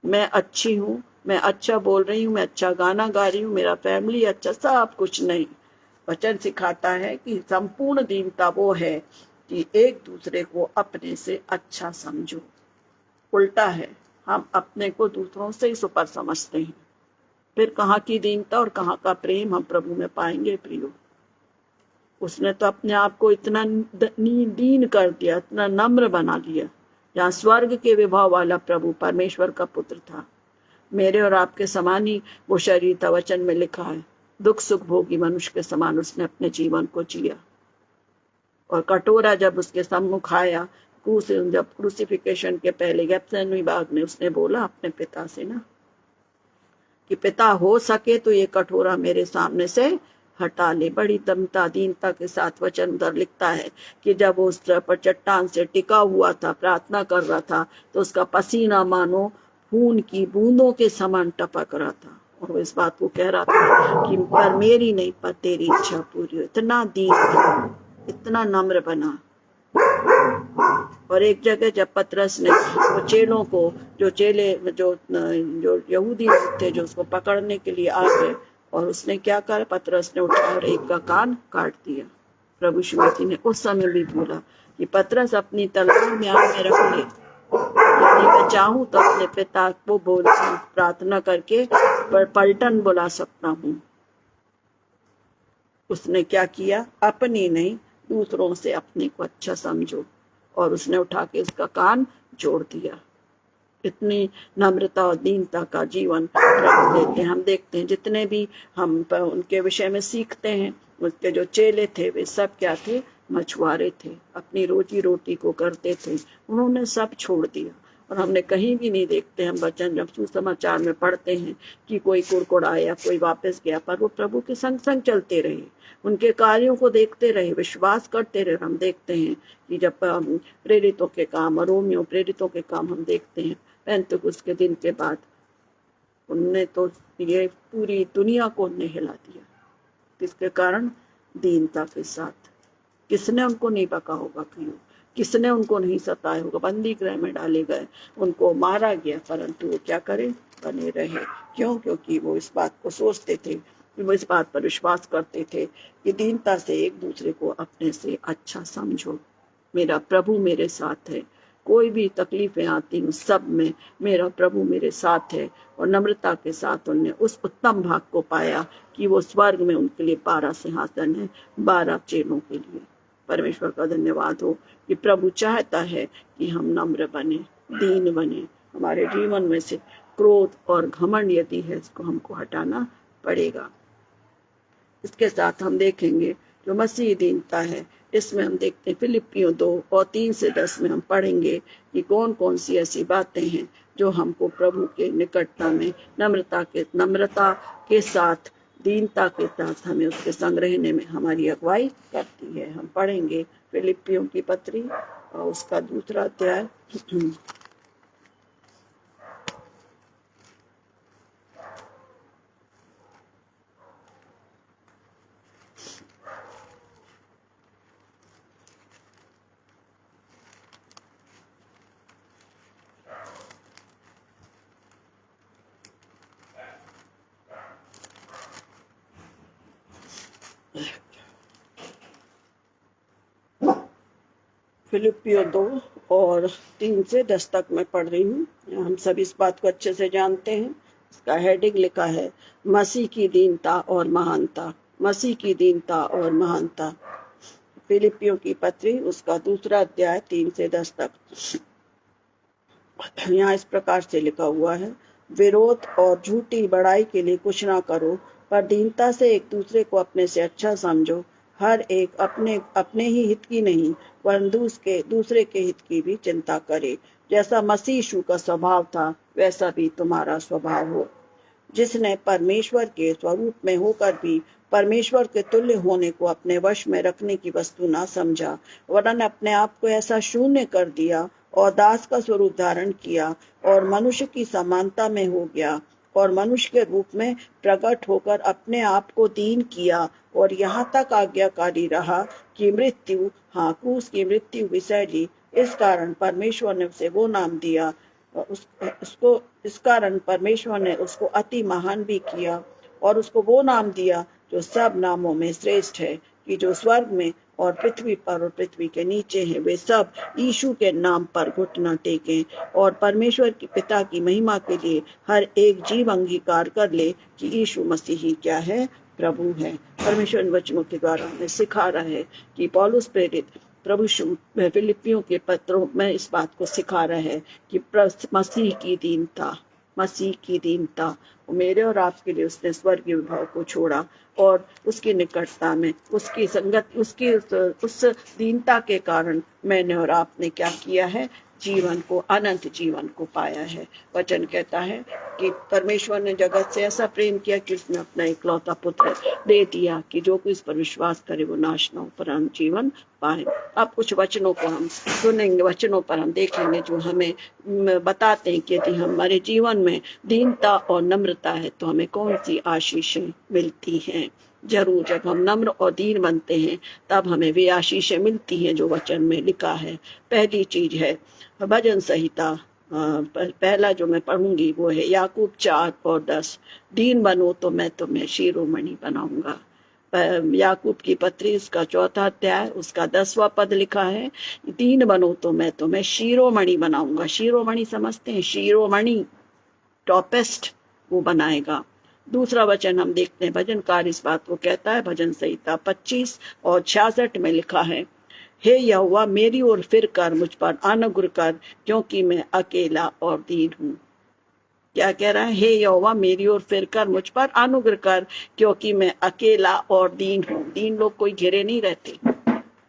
S1: मैं अच्छी हूँ, मैं अच्छा बोल रही हूँ, मैं अच्छा गाना गा रही हूँ, मेरा फैमिली अच्छा, सब कुछ नहीं। वचन सिखाता है कि संपूर्ण दीनता वो है कि एक दूसरे को अपने से अच्छा समझो। उल्टा है, हम अपने को दूसरों से ही सुपर समझते हैं। फिर कहाँ की दीनता और कहाँ का प्रेम हम प्रभु में पाएंगे प्रियो। उसने तो अपने आप को इतना दीन कर दिया, इतना नम्र बना दिया। जहाँ स्वर्ग के विभाव वाला प्रभु परमेश्वर का पुत्र था, मेरे और आपके समान ही वो शरीर था। वचन में लिखा है, दुख सुख भोगी मनुष्य के समान उसने अपने जीवन को जिया। और कटोरा जब उसके सम्मुख आया, जब क्रूसिफिकेशन के पहले गेत्सेमनी बाग में उसने बोला अपने पिता से ना, कि पिता हो सके तो ये कटोरा मेरे सामने से हटा ले। बड़ी दमता दीनता के साथ वचन उधर लिखता है कि जब वो उस पर चट्टान से टिका हुआ था, प्रार्थना कर रहा था, तो उसका पसीना मानो खून की बूंदों के समान टपक रहा था। और वो इस बात को कह रहा था कि पर मेरी नहीं, पर तेरी इच्छा पूरी हो। इतना दीन बना, इतना नम्र बना। और एक जगह जब पतरस ने वो चेलों को, जो चेले जो यहूदी लोग थे, जो उसको पकड़ने के लिए आ गए, और उसने क्या करा, पतरस ने उठाया और एक का कान काट दिया। प्रभु यीशु मसीह ने उस समय भी बोला कि पतरस अपनी तलवार म्यान में रख ले, यदि मैं चाहूं तो अपने पिता को बोल प्रार्थना करके पलटन बुला सकता हूँ। उसने क्या किया, अपनी नहीं दूसरों से अपने को अच्छा समझो, और उसने उठा के उसका कान जोड़ दिया। इतनी नम्रता और दीनता का जीवन प्रभु देते हैं। हम देखते हैं जितने भी हम उनके विषय में सीखते हैं, उसके जो चेले थे वे सब क्या थे, मछुआरे थे, अपनी रोजी रोटी को करते थे। उन्होंने सब छोड़ दिया। और हमने कहीं भी नहीं देखते, हम वचन जब सुसमाचार में पढ़ते हैं कि कोई कुड़कुड़ाया, कोई वापस गया, पर वो प्रभु के संग संग चलते रहे, उनके कार्यों को देखते रहे, विश्वास करते रहे। हम देखते हैं कि जब प्रेरितों के काम, रोमियो प्रेरितों के काम हम देखते हैं, पेंतुकुस्त के दिन के बाद उनने तो ये पूरी दुनिया को उनने हिला दिया। किसके कारण, दीनता के साथ। किसने उनको नहीं बका होगा, क्यों, किसने उनको नहीं सताया होगा, बंदी गृह में डाले गए, उनको मारा गया, परंतु वो क्या करे, बने रहे। क्यों, क्योंकि वो इस बात को सोचते थे, वो इस बात पर विश्वास करते थे कि दीनता से एक दूसरे को अपने से अच्छा समझो। मेरा प्रभु मेरे साथ है, कोई भी तकलीफें आती हैं सब में मेरा प्रभु मेरे साथ है। और नम्रता के साथ उनने उस उत्तम भाग को पाया कि वो स्वर्ग में उनके लिए 12 सिंहासन है, 12 चेलों के लिए। परमेश्वर का धन्यवाद हो कि प्रभु चाहता है कि हम नम्र बने, दीन बने। हमारे जीवन में से क्रोध और घमंड यदि है, इसको हमको हटाना पड़ेगा। इसके साथ हम देखेंगे जो मसीह दीनता है, इसमें हम देखते हैं फिलिपियों 2:3-10 में हम पढ़ेंगे कि कौन कौन सी ऐसी बातें हैं जो हमको प्रभु के निकटता में नम्रता के साथ, दीनता के साथ हमें उसके संग रहने में हमारी अगुवाई करती है। हम पढ़ेंगे फिलिपियों की पत्री और उसका 2 अध्याय। फिलिपियों 2 और 3 से 10 तक मैं पढ़ रही हूँ। हम सब इस बात को अच्छे से जानते हैं। इसका हेडिंग लिखा है मसीह की दीनता और महानता। मसीह की दीनता और महानता। फिलिपियों की पत्री उसका 2 अध्याय 3 से 10 तक। यहाँ इस प्रकार से लिखा हुआ है, विरोध और झूठी बड़ाई के लिए कुछ ना करो, पर दीनता से एक दूसरे को अपने से अच्छा समझो। हर एक अपने अपने ही हित की नहीं, वरन दूसरे के हित की भी चिंता करे। जैसा मसीह यीशु का स्वभाव था, वैसा भी तुम्हारा स्वभाव हो, जिसने परमेश्वर के स्वरूप में होकर भी परमेश्वर के तुल्य होने को अपने वश में रखने की वस्तु ना समझा, वरन अपने आप को ऐसा शून्य कर दिया और दास का स्वरूप धारण किया और मनुष्य की समानता में हो गया और मनुष्य के रूप में प्रकट होकर अपने आप को दीन किया और यहाँ तक आज्ञाकारी रहा कि मृत्यु, हाँ, क्रूस की मृत्यु भी सही। इस कारण परमेश्वर ने उसे वो नाम दिया, इस कारण परमेश्वर ने उसको अति महान भी किया और उसको वो नाम दिया जो सब नामों में श्रेष्ठ है, कि जो स्वर्ग में और पृथ्वी पर और पृथ्वी के नीचे हैं, वे सब यीशु के नाम पर घुटना टेकें और परमेश्वर के पिता की महिमा के लिए हर एक जीव अंगीकार कर ले कि यीशु मसीह ही क्या है, प्रभु है। परमेश्वर वचनों के द्वारा हमें सिखा रहा है कि पौलुस प्रेरित प्रभु फिलिपियों के पत्रों में इस बात को सिखा रहा है कि मसीह की दीनता, मसीह की दीनता, मेरे और आपके लिए उसने स्वर्गीय विभाव को छोड़ा और उसकी निकटता में, उसकी संगत, उसकी उस दीनता के कारण मैंने और आपने क्या किया है, जीवन को, अनंत जीवन को पाया है। वचन कहता है कि परमेश्वर ने जगत से ऐसा प्रेम किया कि उसने अपना इकलौता पुत्र दे दिया कि जो कोई इस पर विश्वास करे वो नाश न हो पर अनंत जीवन पाए। अब कुछ वचनों को हम सुनेंगे, वचनों पर हम देखेंगे जो हमें बताते हैं कि यदि हमारे जीवन में दीनता और नम्रता है तो हमें कौन सी आशीषें मिलती हैं। जरूर जब हम नम्र और दीन बनते हैं तब हमें वे आशीषें मिलती हैं जो वचन में लिखा है। पहली चीज है भजन संहिता, पहला जो मैं पढ़ूंगी वो है याकूब 4 और 10। दीन बनो तो मैं तुम्हें शिरोमणि बनाऊंगा। याकूब की पत्री उसका 4 अध्याय उसका 10वां पद लिखा है, दीन बनो तो मैं तुम्हें शिरोमणि बनाऊंगा। शिरोमणि समझते हैं, शिरोमणि टॉपेस्ट वो बनाएगा। दूसरा वचन हम देखते हैं, भजनकार इस बात को कहता है, भजन संहिता 25 और 66 में लिखा है, हे यहोवा मेरी ओर फिर कर, मुझ पर अनुग्रह कर, क्योंकि मैं अकेला और दीन हूँ। क्या कह रहा है, हे यहोवा मेरी ओर फिर कर, मुझ पर अनुग्रह कर, क्योंकि मैं अकेला और दीन हूँ। दीन लोग कोई घिरे नहीं रहते,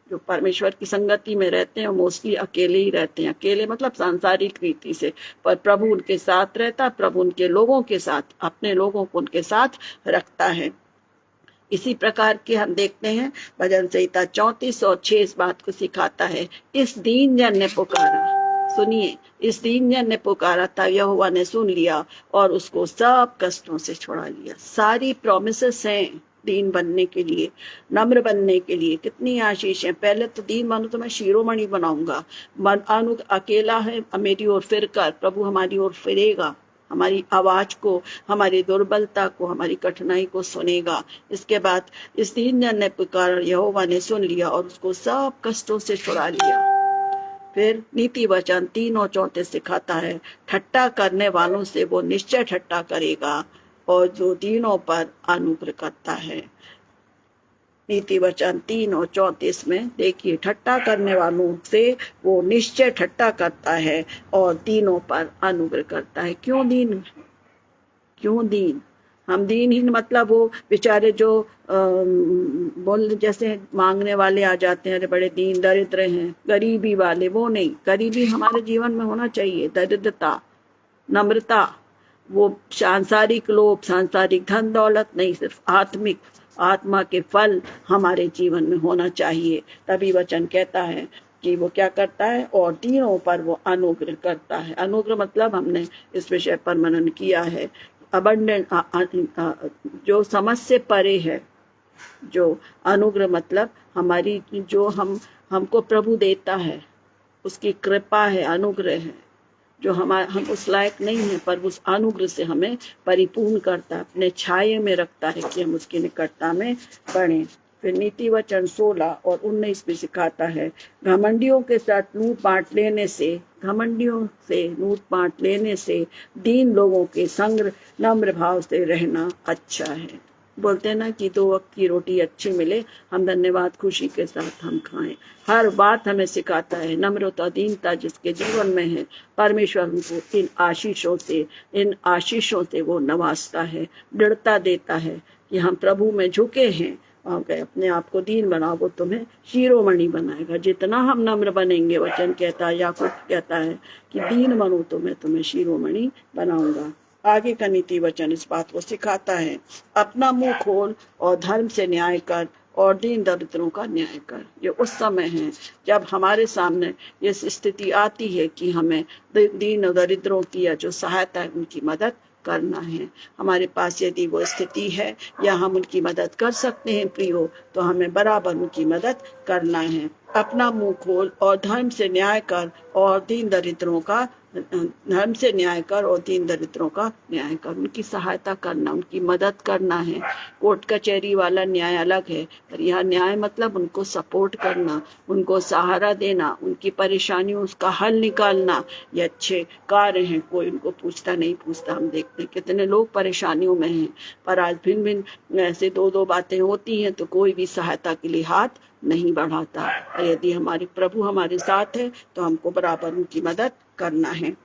S1: जो परमेश्वर की संगति में रहते हैं मोस्टली अकेले ही रहते हैं। अकेले मतलब सांसारिक रीति से, पर प्रभु उनके साथ रहता, प्रभु उनके लोगों के साथ, अपने लोगों को उनके साथ रखता है। इसी प्रकार के हम देखते हैं भजन संहिता 34 और 6 इस बात को सिखाता है, इस दीन जन ने पुकारा, सुनिए, इस दीन जन ने पुकारा था, यहोवा ने सुन लिया और उसको सब कष्टों से छुड़ा लिया। सारी प्रॉमिसेस हैं दीन बनने के लिए, नम्र बनने के लिए। कितनी आशीष है। पहले तो दीन बनो तो मैं शिरोमणि बनाऊंगा। मन अनु अकेला है, मेरी ओर फिर कर, प्रभु हमारी ओर फिरेगा, हमारी आवाज को, हमारी दुर्बलता को, हमारी कठिनाई को सुनेगा। इसके बाद इस दीन जन ने पुकारा, यहोवा ने सुन लिया और उसको सब कष्टों से छुड़ा लिया। फिर नीति वचन 3 और 34 सिखाता है, ठट्ठा करने वालों से वो निश्चय ठट्ठा करेगा और जो दीनों पर अनुग्रह करता है। नीति वचन 3 और 34 में देखिए, ठट्ठा करने वालों से वो निश्चय ठट्ठा करता है और दीनों पर अनुग्रह करता है। क्यों दीन, क्यों दीन? हम दीनहीन मतलब वो बेचारे जो बोल जैसे मांगने वाले आ जाते हैं, अरे बड़े दीन दरिद्र हैं, गरीबी वाले, वो नहीं। गरीबी हमारे जीवन में होना चाहिए, दरिद्रता, नम्रता, वो सांसारिक लोभ, सांसारिक धन दौलत नहीं, सिर्फ आत्मिक, आत्मा के फल हमारे जीवन में होना चाहिए। तभी वचन कहता है कि वो क्या करता है, और दीनों पर वो अनुग्रह करता है। अनुग्रह मतलब हमने इस विषय पर मनन किया है, अबंडेंट, जो समझ से परे है। जो अनुग्रह मतलब हमारी, जो हमको प्रभु देता है, उसकी कृपा है, अनुग्रह है, जो हम उस लायक नहीं है, पर उस अनुग्रह से हमें परिपूर्ण करता है, अपने छाये में रखता है कि हम उसकी निकटता में बढ़ें। फिर नीति वचन 16 और 19 में सिखाता है, घमंडियों के साथ लूट बांट लेने से, घमंडियों से लूट बांट लेने से दीन लोगों के संग नम्र भाव से रहना अच्छा है। बोलते हैं ना कि 2 वक्त की रोटी अच्छी मिले, हम धन्यवाद खुशी के साथ हम खाएं। हर बात हमें सिखाता है नम्रता दीनता जिसके जीवन में है, परमेश्वर उनको इन आशीषों से वो नवाजता है, दृढ़ता देता है कि हम प्रभु में झुके हैं और अपने आप को दीन बनाओ, वो तुम्हें शिरोमणि बनाएगा। जितना हम नम्र बनेंगे, वचन कहता है, याकूब कहता है कि दीन बनो तो मैं तुम्हें शिरोमणि बनाऊंगा। आगे का नीति वचन इस बात को सिखाता है, अपना मुंह खोल और धर्म से न्याय कर और दीन दरिद्रों का न्याय कर। ये उस समय है जब हमारे सामने ये स्थिति आती है कि हमें दीन और दरिद्रों की या जो सहायता है उनकी मदद करना है। हमारे पास यदि वो स्थिति है या हम उनकी मदद कर सकते हैं प्रियो, तो हमें बराबर उनकी मदद करना है। अपना मुंह खोल और धर्म से न्याय कर और दीन दरिद्रों का धर्म से न्याय कर और दीन दरिद्रों का न्याय कर। उनकी सहायता करना, उनकी मदद करना है। कोर्ट कचहरी वाला न्याय अलग है, पर यह न्याय मतलब उनको सपोर्ट करना, उनको सहारा देना, उनकी परेशानियों उसका हल निकालना। ये अच्छे कार्य हैं, कोई उनको पूछता नहीं पूछता। हम देखते हैं कितने लोग परेशानियों में हैं, पर आज भिन्न भिन्न ऐसे 2-2 बातें होती हैं तो कोई भी सहायता के लिए हाथ नहीं बढ़ाता। और यदि हमारे प्रभु हमारे साथ है तो हमको बराबर उनकी मदद करना है।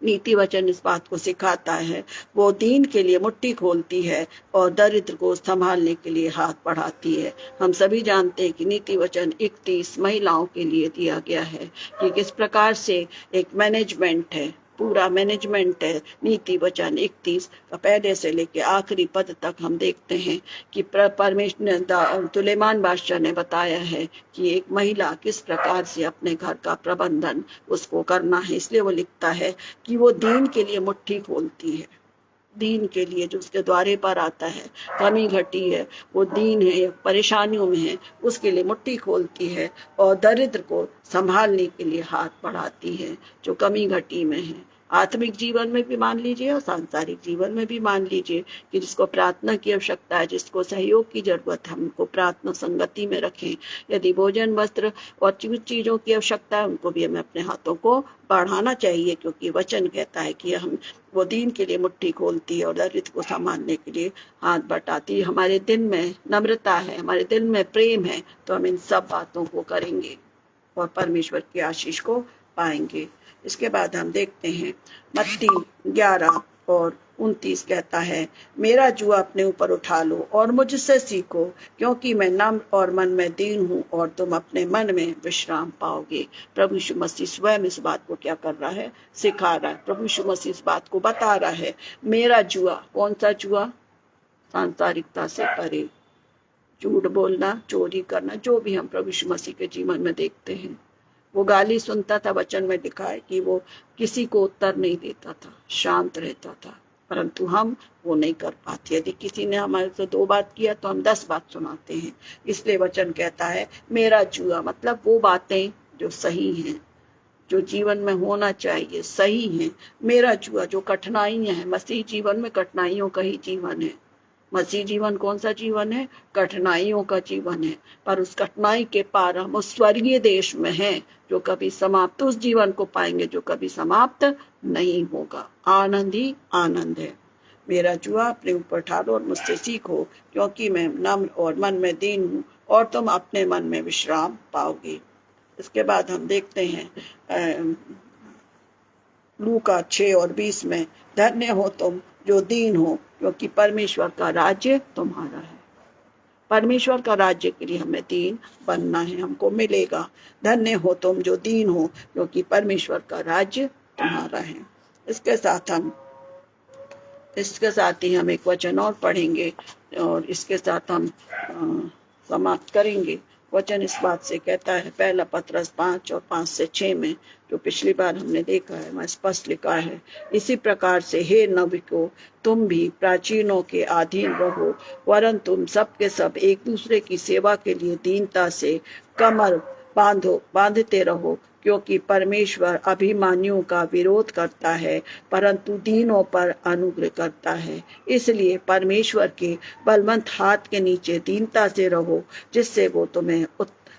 S1: नीति वचन इस बात को सिखाता है, वो दीन के लिए मुट्ठी खोलती है और दरिद्र को संभालने के लिए हाथ बढ़ाती है। हम सभी जानते हैं कि नीति वचन 31 महिलाओं के लिए दिया गया है कि किस प्रकार से एक मैनेजमेंट है, पूरा मैनेजमेंट है। नीति वचन 31 का पहले से लेके आखिरी पद तक हम देखते हैं कि परमेश्वर सुलेमान बादशाह ने बताया है कि एक महिला किस प्रकार से अपने घर का प्रबंधन उसको करना है। इसलिए वो लिखता है कि वो दीन के लिए मुट्ठी खोलती है, दीन के लिए जो उसके द्वारे पर आता है, कमी घटी है, वो दीन है, परेशानियों में है, उसके लिए मुट्ठी खोलती है और दरिद्र को संभालने के लिए हाथ बढ़ाती है जो कमी घटी में है। आत्मिक जीवन में भी मान लीजिए और सांसारिक जीवन में भी मान लीजिए कि जिसको प्रार्थना की आवश्यकता है, जिसको सहयोग की जरूरत है, हमको प्रार्थना संगति में रखें। यदि भोजन वस्त्र और चीजों की आवश्यकता है, उनको भी हमें अपने हाथों को बढ़ाना चाहिए, क्योंकि वचन कहता है कि हम वो दीन के लिए मुट्ठी खोलती है और दरिद्र को संभालने के लिए हाथ बटाती है। हमारे दिल में नम्रता है, हमारे दिल में प्रेम है, तो हम इन सब बातों को करेंगे और परमेश्वर की आशीष को पाएंगे। इसके बाद हम देखते हैं मत्ती 11 और 29 कहता है, मेरा जुआ अपने ऊपर उठा लो और मुझसे सीखो, क्योंकि मैं नम्र और मन में दीन हूँ और तुम अपने मन में विश्राम पाओगे। प्रभु यीशु मसीह स्वयं इस बात को क्या कर रहा है, सिखा रहा है। प्रभु यीशु मसीह इस बात को बता रहा है, मेरा जुआ, कौन सा जुआ? सांसारिकता से परे, झूठ बोलना, चोरी करना, जो भी हम प्रभु यीशु मसीह के जीवन में देखते हैं। वो गाली सुनता था, वचन में लिखा है कि वो किसी को उत्तर नहीं देता था, शांत रहता था, परंतु हम वो नहीं कर पाते। यदि किसी ने हमारे से 2 बात किया तो हम 10 बात सुनाते हैं। इसलिए वचन कहता है मेरा जुआ, मतलब वो बातें जो सही हैं, जो जीवन में होना चाहिए, सही हैं। मेरा जुआ जो कठिनाइयां हैं, मसीह जीवन में कठिनाइयों का ही जीवन है। मसीह जीवन कौन सा जीवन है? कठिनाइयों का जीवन है, पर उस कठिनाई के पार हम उस स्वर्गीय देश में हैं जो कभी समाप्त, उस जीवन को पाएंगे जो कभी समाप्त नहीं होगा। आनंद ही आनंद है। मेरा जुआ अपने ऊपर उठा लो और मुझसे सीखो, क्योंकि मैं नम्र और मन में दीन हूँ और तुम अपने मन में विश्राम पाओगे। इसके बाद हम देखते हैं लूका 6 और 20 में, धन्य हो तुम जो दीन हो, क्योंकि परमेश्वर का राज्य तुम्हारा है। परमेश्वर का राज्य के लिए हमें दीन बनना है, हमको मिलेगा। धन्य हो तुम जो दीन हो, क्योंकि परमेश्वर का राज्य तुम्हारा है। इसके साथ ही हम एक वचन और पढ़ेंगे और इसके साथ हम समाप्त करेंगे। वचन इस बात से कहता है, पहला पत्रस 5 और 5 से 6 में, जो पिछली बार हमने देखा है, वहाँ स्पष्ट लिखा है, इसी प्रकार से हे नविको, तुम भी प्राचीनों के अधीन रहो, वरन तुम सब के सब एक दूसरे की सेवा के लिए दीनता से कमर बांधते रहो, क्योंकि परमेश्वर अभिमानियों का विरोध करता है परंतु दीनों पर अनुग्रह करता है। इसलिए परमेश्वर के बलवंत हाथ के नीचे दीनता से रहो, जिससे वो तुम्हें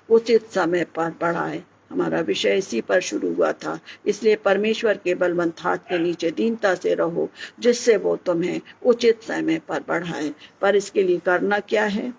S1: उचित समय पर बढ़ाए। हमारा विषय इसी पर शुरू हुआ था। इसलिए परमेश्वर के बलवंत हाथ के नीचे दीनता से रहो, जिससे वो तुम्हें उचित समय पर बढ़ाए। पर इसके लिए करना क्या है?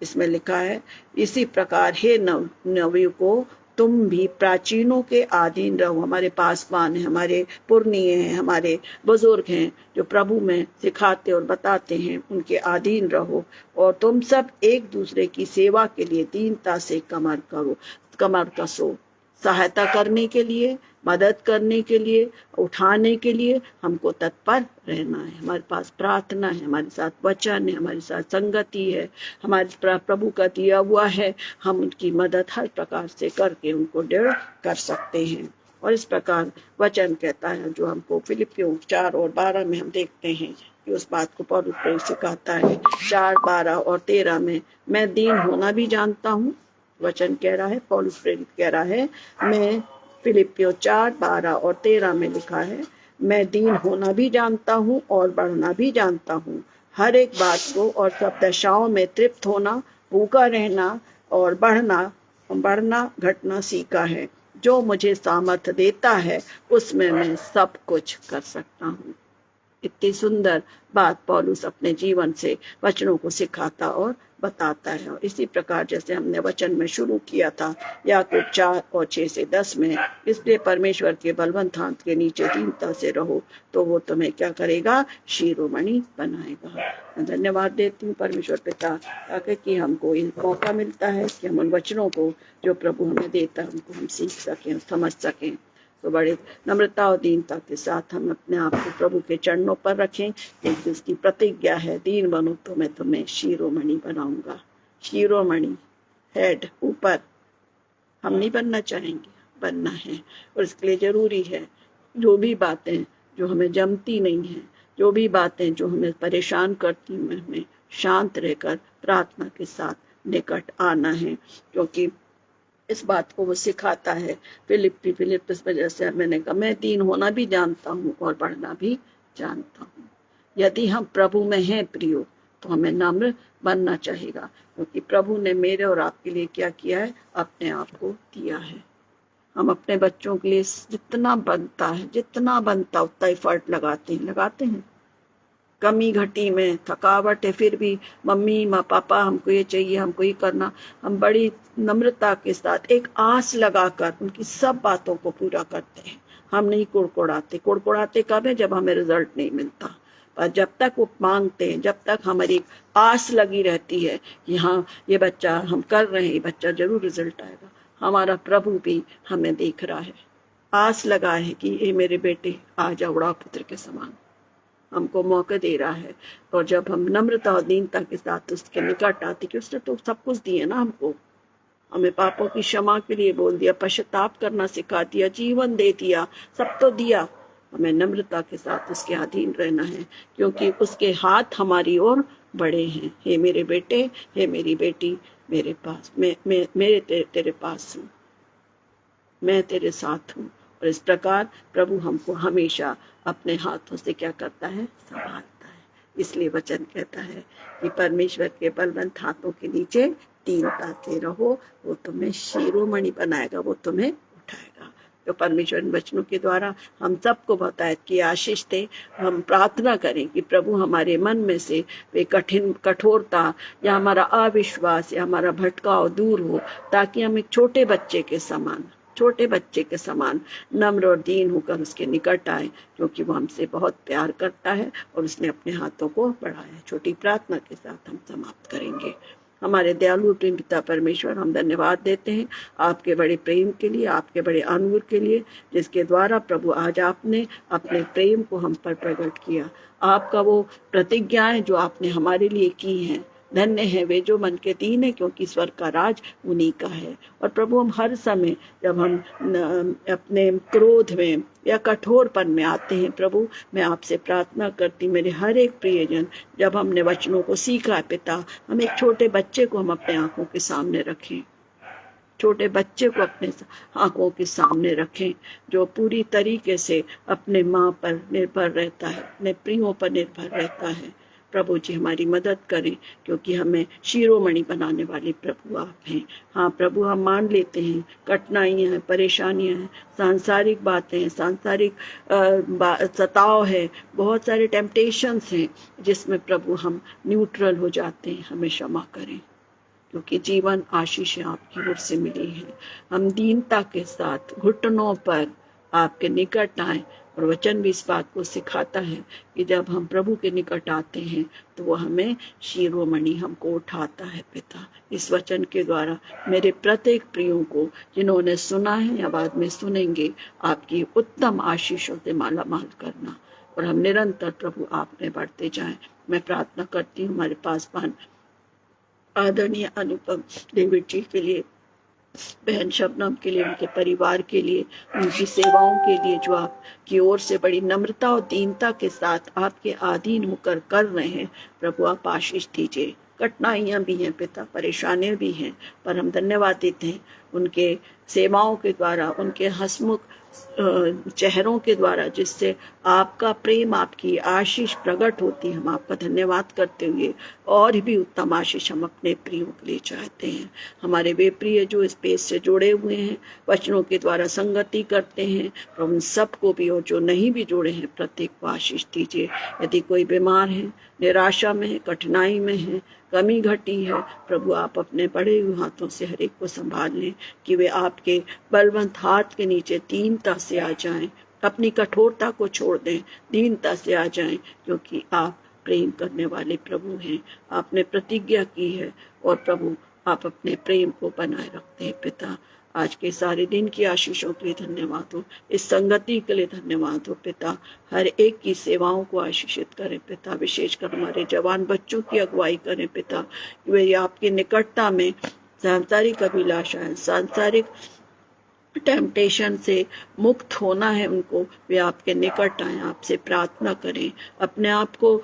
S1: इसमें लिखा है, इसी प्रकार हे नवयुवकों, तुम भी प्राचीनों के अधीन रहो। हमारे पासवान हैं, हमारे पुरनिये हैं, हमारे बुजुर्ग हैं जो प्रभु में सिखाते और बताते हैं, उनके अधीन रहो। और तुम सब एक दूसरे की सेवा के लिए दीनता से कमर कसो। सहायता करने के लिए, मदद करने के लिए, उठाने के लिए हमको तत्पर रहना है। हमारे पास प्रार्थना है, हमारे साथ वचन है, हमारे साथ संगति है, हमारे प्रभु का दिया हुआ है। हम उनकी मदद हर प्रकार से करके उनको दृढ़ कर सकते हैं। और इस प्रकार वचन कहता है, जो हमको फिलिपियों 4 और 12 में हम देखते हैं कि उस बात को पौलुस प्रेरित सिखाता है। 4, 12 और 13 में, मैं दीन होना भी जानता हूँ। वचन कह रहा है, पौलुस प्रेरित कह रहा है, मैं फिलिपियों 4, 12 और 13 में लिखा है, मैं दीन होना भी जानता हूँ और बढ़ना भी जानता हूँ। हर एक बात को और सब दशाओं में तृप्त होना, भूखा रहना और बढ़ना घटना सीखा है। जो मुझे सामर्थ्य देता है उसमें मैं सब कुछ कर सकता हूँ। इतनी सुंदर बात पौलुस अपने जीवन से वचनों को सिखाता और बताता है। और इसी प्रकार जैसे हमने वचन में शुरू किया था, याकूब 4 और 6 से 10 में, इसलिए परमेश्वर के बलवंत हाथ के नीचे दीनता से रहो, तो वो तुम्हें क्या करेगा? शिरोमणि बनाएगा। मैं धन्यवाद देती हूँ परमेश्वर पिता, ताकि कि हमको ये मौका मिलता है कि हम उन वचनों को जो प्रभु हमें देता है उनको हम सीख सकें, समझ सकें। तो बड़े नम्रता और दीनता के साथ हम अपने आप को प्रभु के चरणों पर रखें, क्योंकि उसकी प्रतिज्ञा है, दीन बनो तो मैं तुम्हें शिरोमणि बनाऊंगा। शिरोमणि, हेड, ऊपर हम नहीं बनना चाहेंगे, बनना है। और इसके लिए जरूरी है जो भी बातें जो हमें जमती नहीं है, जो भी बातें जो हमें परेशान करती हैं, हमें शांत रहकर प्रार्थना के साथ निकट आना है, क्योंकि इस बात को वो सिखाता है। फिलिप्पस में जैसे मैंने कहा, मैं दीन होना भी जानता हूँ और बढ़ना भी जानता हूँ। यदि हम प्रभु में हैं प्रियो, तो हमें नम्र बनना चाहिएगा, क्योंकि प्रभु ने मेरे और आपके लिए क्या किया है? अपने आप को दिया है। हम अपने बच्चों के लिए जितना बनता उतना एफर्ट लगाते हैं। कमी घटी में थकावट है, फिर भी मम्मी पापा हमको ये चाहिए, हमको ये करना, हम बड़ी नम्रता के साथ एक आस लगाकर उनकी सब बातों को पूरा करते हैं। हम नहीं कुड़कुड़ाते कब है? जब हमें रिजल्ट नहीं मिलता। पर जब तक वो मांगते हैं, जब तक हमारी आस लगी रहती है कि हाँ ये बच्चा हम कर रहे हैं, ये बच्चा जरूर रिजल्ट आएगा, हमारा प्रभु भी हमें देख रहा है, आस लगा है कि ये मेरे बेटे आ जा उड़ा पुत्र के समान, हमको मौका दे रहा है। और जब हम नम्रता और दीनता के साथ उसके निकट आते, कि उसने तो सब कुछ दिया ना हमको, हमें पापों की क्षमा के लिए बोल दिया, पश्चाताप करना सिखा दिया, जीवन दे दिया, सब तो दिया। हमें नम्रता के साथ उसके अधीन रहना है, क्योंकि उसके हाथ हमारी ओर बड़े हैं। हे मेरे बेटे, हे मेरी बेटी, मेरे पास मेरे तेरे पास हूँ, मैं तेरे साथ हूँ। और इस प्रकार प्रभु हमको हमेशा अपने हाथों से क्या करता है? संभालता है। इसलिए वचन कहता है कि परमेश्वर के बलवंत हाथों के नीचे दीनता से रहो, वो तुम्हें शिरोमणि बनाएगा, वो तुम्हें उठाएगा। तो परमेश्वर इन वचनों के द्वारा हम सबको बताए कि आशीष दे। हम प्रार्थना करें कि प्रभु हमारे मन में से वे कठोरता या हमारा अविश्वास या हमारा भटकाव दूर हो, ताकि हम एक छोटे बच्चे के समान नम्र और दीन होकर उसके निकट आए, क्योंकि वो हमसे बहुत प्यार करता है और उसने अपने हाथों को बढ़ाया। छोटी प्रार्थना के साथ हम समाप्त करेंगे। हमारे दयालु प्रेम पिता परमेश्वर, हम धन्यवाद देते हैं आपके बड़े प्रेम के लिए, आपके बड़े अनुग्रह के लिए, जिसके द्वारा प्रभु आज आपने अपने प्रेम को हम पर प्रकट किया। आपका वो प्रतिज्ञाएं जो आपने हमारे लिए की हैं, धन्य है वे जो मन के दीन है, क्योंकि स्वर्ग का राज उन्हीं का है। और प्रभु हम हर समय जब हम अपने क्रोध में या कठोरपन में आते हैं, प्रभु मैं आपसे प्रार्थना करती, मेरे हर एक प्रियजन, जब हमने वचनों को सीखा है पिता, हम एक छोटे बच्चे को हम अपने आंखों के सामने रखें, छोटे बच्चे को अपने आंखों के सामने रखें, जो पूरी तरीके से अपने माँ पर निर्भर रहता है, अपने प्रियों पर निर्भर रहता है। प्रभु जी हमारी मदद करें, क्योंकि हमें शिरोमणि बनाने वाले प्रभु आप हैं। हाँ प्रभु, हम मान लेते हैं कठिनाइयाँ हैं, परेशानियाँ हैं, सांसारिक बातें हैं, सांसारिक सताव है, बहुत सारे टेम्पटेशंस हैं जिसमें प्रभु हम न्यूट्रल हो जाते हैं। हमें क्षमा करें, क्योंकि जीवन आशीष आपकी ओर से मिली है। हम दीनता के साथ घुटनों पर आपके निकट आए, और वचन भी इस बात को सिखाता है कि जब हम प्रभु के निकट आते हैं तो वो हमें शिरोमणि हमको उठाता है। पिता, इस वचन के द्वारा मेरे प्रत्येक प्रियों को, जिन्होंने सुना है या बाद में सुनेंगे, आपकी उत्तम आशीषों से माला माल करना, और हम निरंतर प्रभु आप में बढ़ते जाएं। मैं प्रार्थना करती हूँ हमारे पासवान आदरणीय अनुपम डेविड जी के लिए, बहन शबनम के लिए, उनके परिवार के लिए, उनकी सेवाओं के लिए जो आपकी ओर से बड़ी नम्रता और दीनता के साथ आपके अधीन होकर कर रहे हैं। प्रभु आप आशीष दीजिए। कठिनाइयाँ भी हैं पिता, परेशानियाँ भी हैं, पर हम धन्यवाद देते हैं उनके सेवाओं के द्वारा, उनके हंसमुख चेहरों के द्वारा, जिससे आपका प्रेम, आपकी आशीष प्रकट होती है। हम आपका धन्यवाद करते हुए और भी उत्तम आशीष हम अपने प्रियों के लिए चाहते हैं। हमारे वे प्रिय जो इस पेज से जुड़े हुए हैं, वचनों के द्वारा संगति करते हैं, और उन सबको भी, और जो नहीं भी जुड़े हैं, प्रत्येक को आशीष दीजिए। यदि कोई बीमार है, निराशा में है, कठिनाई में है, कमी घटी है, प्रभु आप अपने बड़े हुए हाथों से हर एक को संभाल लें, कि वे आपके बलवंत हाथ के नीचे दीनता से आ जाएं, अपनी कठोरता को छोड़ दें, दीनता से आ जाएं, क्योंकि आप प्रेम करने वाले प्रभु हैं। आपने प्रतिज्ञा की है, और प्रभु आप अपने प्रेम को बनाए रखते हैं। पिता, आज के सारे दिन की आशीषों के लिए धन्यवाद हो, इस संगति के लिए धन्यवाद हो। पिता, हर एक की सेवाओं को आशीषित करें पिता, विशेषकर हमारे जवान बच्चों की अगुवाई करें पिता, वे आपकी निकटता में सांसारिक अभिलाषाएं, सांसारिक टेम्पटेशन से मुक्त होना है उनको, वे आपके निकट आए, आपसे प्रार्थना करें, अपने आप को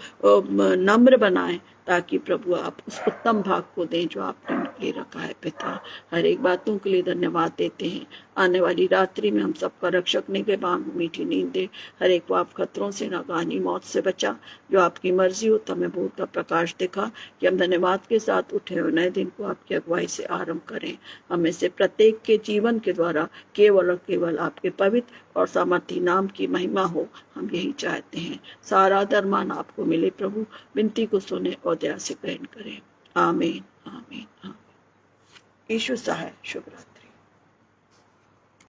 S1: नम्र बनाएं, ताकि प्रभु आप उस उत्तम भाग को दें जो आपने उनके लिए रखा है। पिता, हर एक बातों के लिए धन्यवाद देते हैं। आने वाली रात्रि में हम सबका रक्षक निगहबान मीठी नींद दे, हर एक को आप खतरों से, नाकानी मौत से बचा। जो आपकी मर्जी हो तमें भूत का प्रकाश दिखा, कि हम धन्यवाद के साथ उठे और नए दिन को आपकी अगुवाई से आरंभ करें। हमें से प्रत्येक के जीवन के द्वारा केवल और केवल आपके पवित्र और सामर्थी नाम की महिमा हो, हम यही चाहते हैं। सारा दरमान आपको मिले प्रभु, विनती को सुने और दया से ग्रहण करें। आमीन, आमीन, आमीन। यीशु सहाय। शुभ रात्रि।